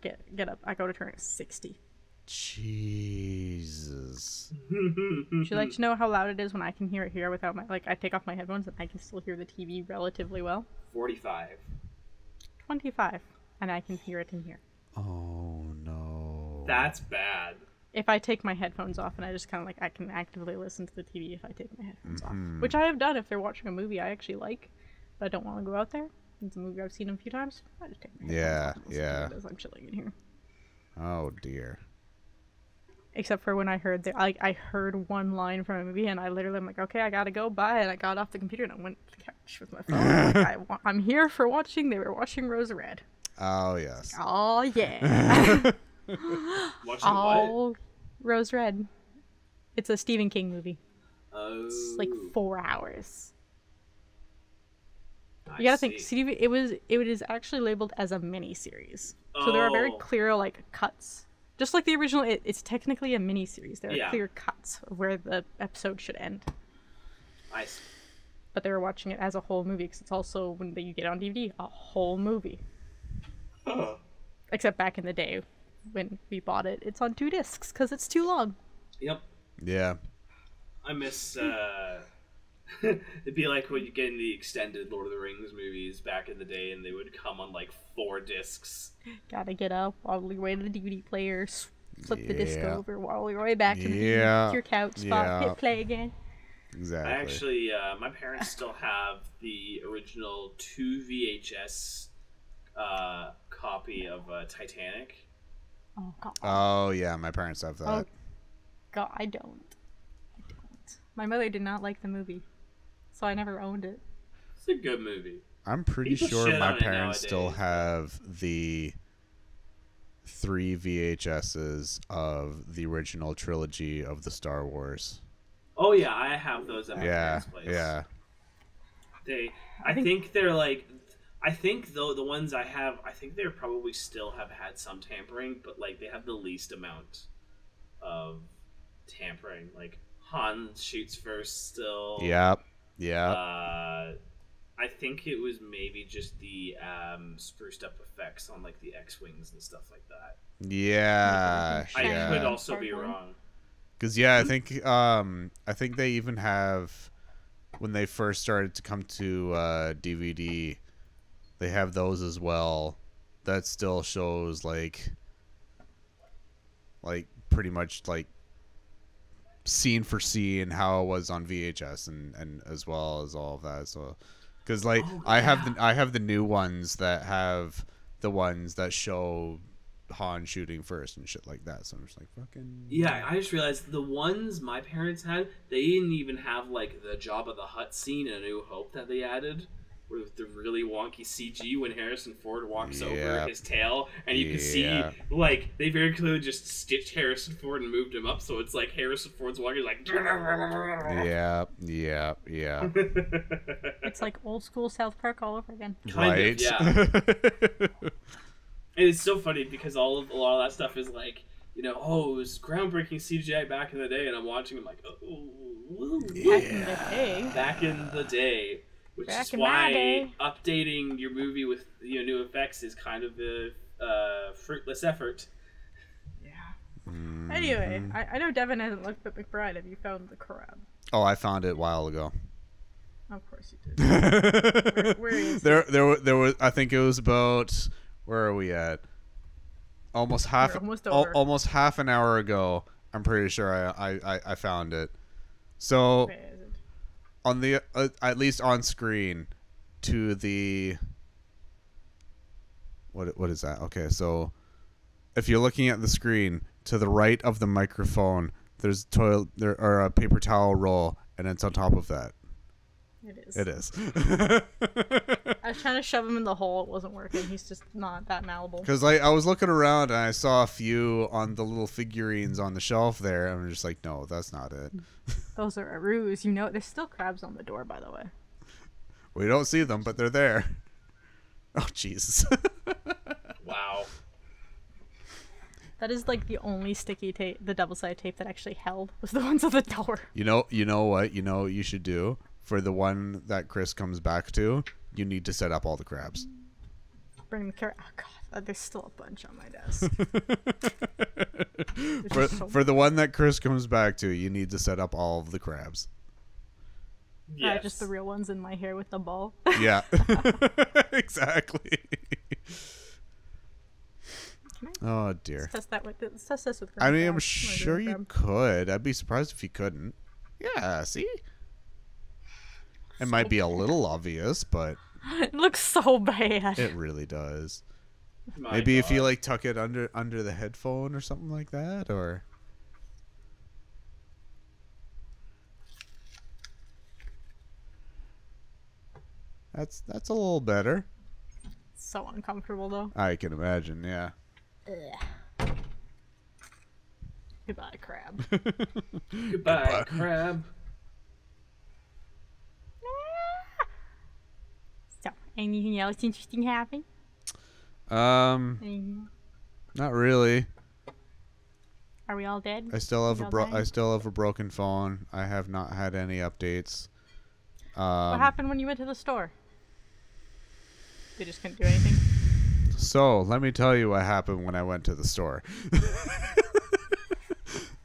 Get up. I go to turn it 60. Jesus. Would you like to know how loud it is when I can hear it here without my, like, I take off my headphones and I can still hear the TV relatively well? 45. 25. And I can hear it in here. Oh, no. That's bad. If I take my headphones off and I just kind of, like, I can actively listen to the TV if I take my headphones off. Which I have done if they're watching a movie I actually like, but I don't want to go out there. It's a movie I've seen a few times. I just take my headphones off and listen to it as I'm chilling in here. Oh, dear. Except for when I heard I heard one line from a movie and I literally am like, okay, I gotta go, bye, and I got off the computer and I went to the couch with my phone. Like, I'm here for watching. They were watching Rose Red. Oh, yes. Oh yeah. Watching what? Rose Red. It's a Stephen King movie. Oh. It's like 4 hours. I You gotta see. think, Stevie. It is actually labeled as a mini series, so there are very Oh. clear like cuts. Just like the original, it's technically a mini series. There are Yeah. clear cuts of where the episode should end. I see. But they were watching it as a whole movie because it's also when you get on DVD a whole movie. Oh. Except back in the day when we bought it, it's on 2 discs because it's too long. Yep. Yeah. I miss, it'd be like when you get in the extended Lord of the Rings movies back in the day and they would come on like 4 discs. Gotta get up, waddle your way to the DVD player, flip the disc Yeah. over, waddle your way back to Yeah. your couch spot, Yeah. hit play again. Exactly. I actually, my parents still have the original 2 VHS copy of Titanic. Oh god. Oh, yeah. My parents have that. Oh god, I don't. My mother did not like the movie, so I never owned it. It's a good movie. I'm pretty People sure shit my on it parents still nowadays, have the 3 VHSs of the original trilogy of the Star Wars. Oh yeah, I have those at my Yeah, parents' place. yeah. I think they're like, I think though the ones I have, I think they probably still have had some tampering, but like they have the least amount of tampering. Like Han shoots first still. Yep. Yeah. I think it was maybe just the spruced up effects on like the X-wings and stuff like that. Yeah. Like, I could Yeah. also be Hard one. wrong. Because yeah, I think they even have, when they first started to come to DVD, they have those as well. That still shows like pretty much like scene for scene how it was on VHS and as well as all of that. So because like Oh, I yeah. have the new ones that have the ones that show Han shooting first and shit like that. So I'm just like fucking Yeah, I just realized the ones my parents had, they didn't even have like the Jabba the Hutt scene in A New Hope that they added, with the really wonky CG when Harrison Ford walks over Yeah. his tail, and you can see Yeah. like they very clearly just stitched Harrison Ford and moved him up, so it's like Harrison Ford's walking like. Yeah. It's like old school South Park all over again. Kind of, Right. yeah. And it's so funny because a lot of that stuff is like, you know, oh, it was groundbreaking CGI back in the day, and I'm watching, I'm like, oh, woo, Back in the day. back in the day, which Back is in my why day. updating your movie with new effects is kind of a fruitless effort. Anyway, I know Devin hasn't looked at McBride. Have you found the crab? Oh, I found it a while ago. Of course you did. Where is it? there was. I think it was about. Where are we at? Almost half. We're almost over. Almost half an hour ago. I'm pretty sure I found it. So Where is it? on the at least on screen, to the. What is that? Okay, so if you're looking at the screen to the right of the microphone, there's there are a paper towel roll, and it's on top of that. It is. It is. I was trying to shove him in the hole. It wasn't working. He's just not that malleable. Because I was looking around and I saw a few on the little figurines on the shelf there. And I'm just like, no, that's not it. Those are a ruse. You know, there's still crabs on the door, by the way. We don't see them, but they're there. Oh, Jesus. Wow. That is like the only sticky tape, the double-sided tape that actually held was the ones on the door. You know what? You know what you should do? For the one that Chris comes back to, you need to set up all the crabs. Bring the carrot. Oh god, there's still a bunch on my desk. For the one that Chris comes back to, you need to set up all of the crabs. Yes. Just the real ones in my hair with the ball. Yeah. Exactly. Oh dear. Let's test this with I mean, graham I'm crab. sure you could. I'd be surprised if you couldn't. Yeah, see? It might be a little obvious, but It looks so bad. it really does. My Maybe if you God. like tuck it under the headphone or something like that, or that's a little better. So uncomfortable though. I can imagine, yeah. Goodbye, crab. Goodbye, crab. So, anything else interesting happen? Not really. Are we all dead? I still have We all died? I still have a broken phone. I have not had any updates. What happened when you went to the store? They just couldn't do anything. So let me tell you what happened when I went to the store.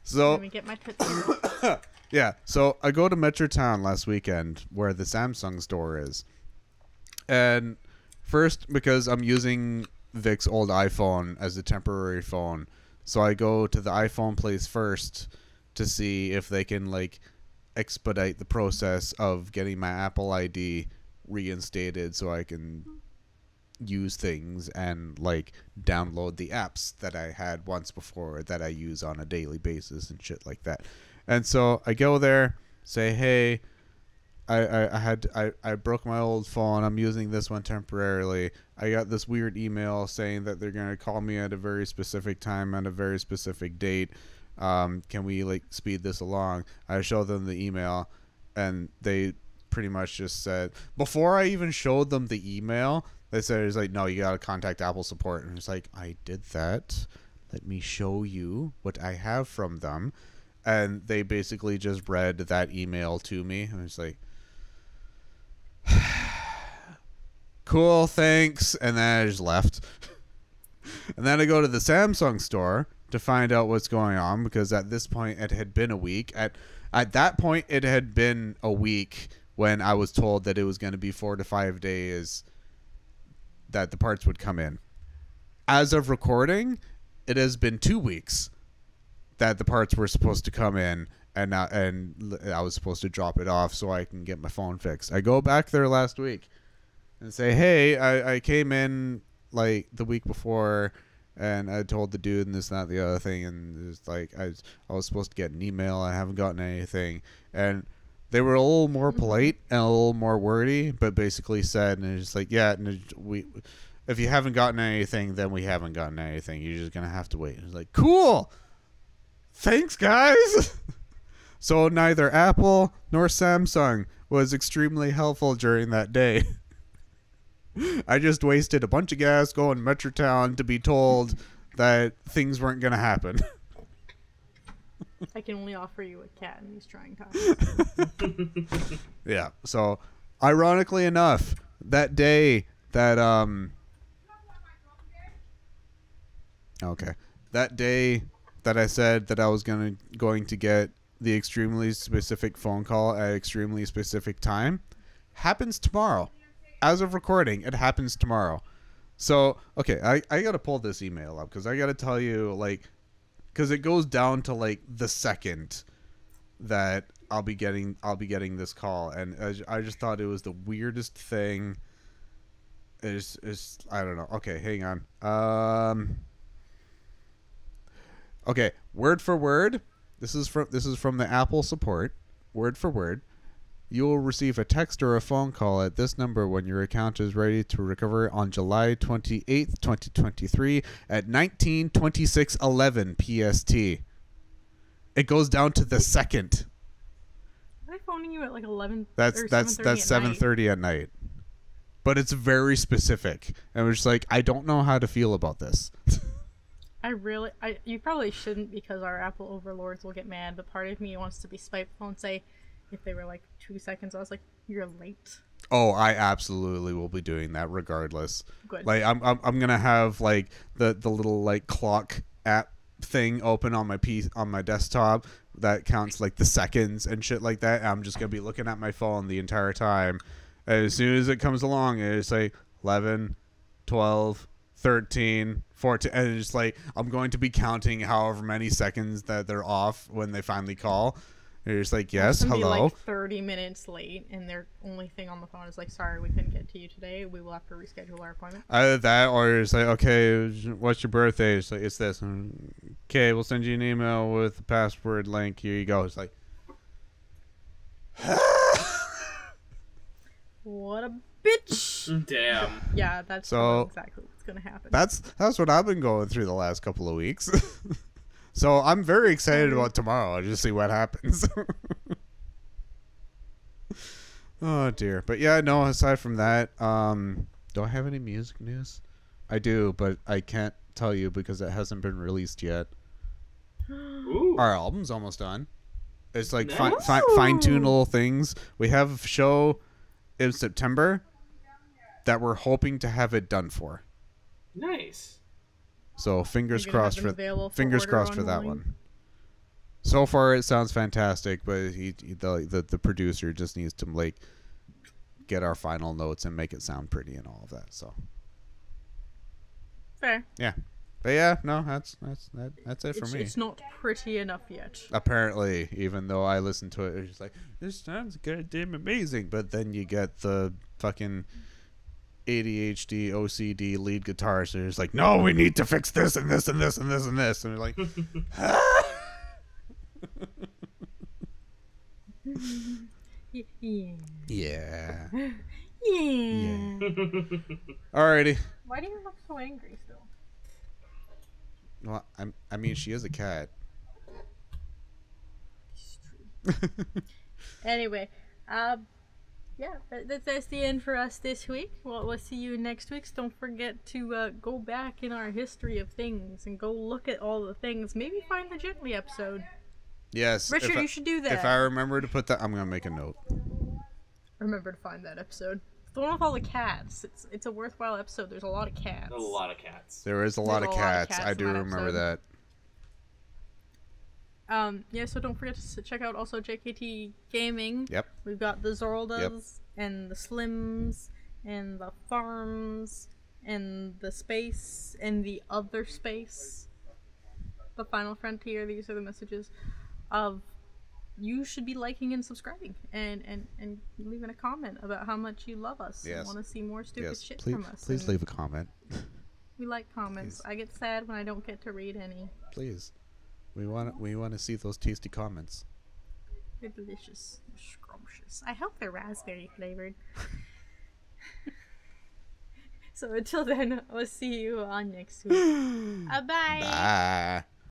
So Let me get my tootsie. yeah, so I go to Metrotown last weekend where the Samsung store is. And first, because I'm using Vic's old iPhone as a temporary phone, so I go to the iPhone place first to see if they can like expedite the process of getting my Apple ID reinstated so I can use things and like download the apps that I had once before that I use on a daily basis and shit like that. And so I go there, say, hey, I broke my old phone. I'm using this one temporarily. I got this weird email saying that they're gonna call me at a very specific time and a very specific date. Can we like speed this along? I show them the email, and they pretty much just said, before I even showed them the email, they said, it's like, no, you gotta contact Apple support. And it's like, I did that. Let me show you what I have from them. And they basically just read that email to me. And it's like, cool, thanks. And then I just left. And then I go to the Samsung store to find out what's going on, because at this point it had been a week. At that point it had been a week when I was told that it was going to be 4 to 5 days that the parts would come in. As of recording, it has been 2 weeks that the parts were supposed to come in, and I was supposed to drop it off so I can get my phone fixed. I go back there last week and say, hey, I came in like the week before, and I told the dude and this and that the other thing, and it's like I was supposed to get an email. I haven't gotten anything. And they were a little more polite and a little more wordy, but basically said, and it's like, yeah, if you haven't gotten anything, then we haven't gotten anything. You're just gonna have to wait. It's like, cool, thanks, guys. So neither Apple nor Samsung was extremely helpful during that day. I just wasted a bunch of gas going to Metrotown to be told that things weren't gonna happen. I can only offer you a cat in these trying times. Yeah. So, ironically enough, that day that that day that I said that I was going to get the extremely specific phone call at extremely specific time happens tomorrow. As of recording, it happens tomorrow. So, okay, I got to pull this email up because I got to tell you, like, because it goes down to like the second that I'll be getting this call, and I just thought it was the weirdest thing. Is I don't know. Okay, hang on. Okay, word for word. This is from the Apple support. Word for word. You will receive a text or a phone call at this number when your account is ready to recover on July 28th, 2023 at 19:26:11 PST. It goes down to the second. Are they phoning you at like 11? That's 7:30 at night. but it's very specific. And we're just like, I don't know how to feel about this. You probably shouldn't because our Apple overlords will get mad, but part of me wants to be spiteful and say, if they were like 2 seconds, I was like, you're late. Oh, I absolutely will be doing that regardless. Good. Like I'm gonna have like the little like clock app thing open on my desktop that counts like the seconds and shit like that. I'm just gonna be looking at my phone the entire time. And as soon as it comes along, it's like 11, 12, 13, 14, and it's like I'm going to be counting however many seconds that they're off when they finally call. You're just like, yes, Somebody, hello. like 30 minutes late, and their only thing on the phone is like, sorry, we couldn't get to you today. We will have to reschedule our appointment. Either that, or it's like, okay, what's your birthday? It's like, it's this. Okay, we'll send you an email with the password link. Here you go. It's like, what a bitch. Damn. Yeah, that's So- exactly what's gonna happen. that's what I've been going through the last couple of weeks. So I'm very excited about tomorrow. I'll just see what happens. Oh dear. But yeah, no, aside from that, do I have any music news? I do, but I can't tell you because it hasn't been released yet. Ooh. Our album's almost done. It's like Nice. fine-tune little things. We have a show in September that we're hoping to have it done for. Nice. So fingers You're gonna have crossed them for available for fingers order crossed for that online? one. So far, it sounds fantastic, but the producer just needs to like get our final notes and make it sound pretty and all of that. So Fair. yeah, but yeah, no, that's it for me. It's not pretty enough yet. Apparently, even though I listened to it, it's just like, this sounds goddamn amazing. But then you get the fucking ADHD, OCD lead guitar, so it's like, no, we need to fix this and this and this and this and this. And they're like, Yeah. yeah. Yeah. Alrighty. Why do you look so angry still? Well, I mean, she is a cat. Anyway, yeah, that's the end for us this week. We'll see you next week. So don't forget to go back in our history of things and go look at all the things. Maybe find the Gently episode. Yes. Richard, you should do that. If I remember to put that, I'm gonna make a note. Remember to find that episode. The one with all the cats. It's a worthwhile episode. There's a lot of cats. A lot of cats. There is a lot of There's a lot of cats. cats I in do that remember episode. that. Yeah, so don't forget to check out also JKT Gaming. Yep. We've got the Zorldas and the Slims and the Farms and the Space and the Other Space. The Final Frontier. These are the messages of you should be liking and subscribing and leaving a comment about how much you love us and Yes. want to see more stupid Yes. shit Please, from us. please And leave a comment. we like comments. I get sad when I don't get to read any. Please. We want to see those tasty comments. They're delicious. They're scrumptious. I hope they're raspberry flavored. So until then, we'll see you on next week. Bye. Bye.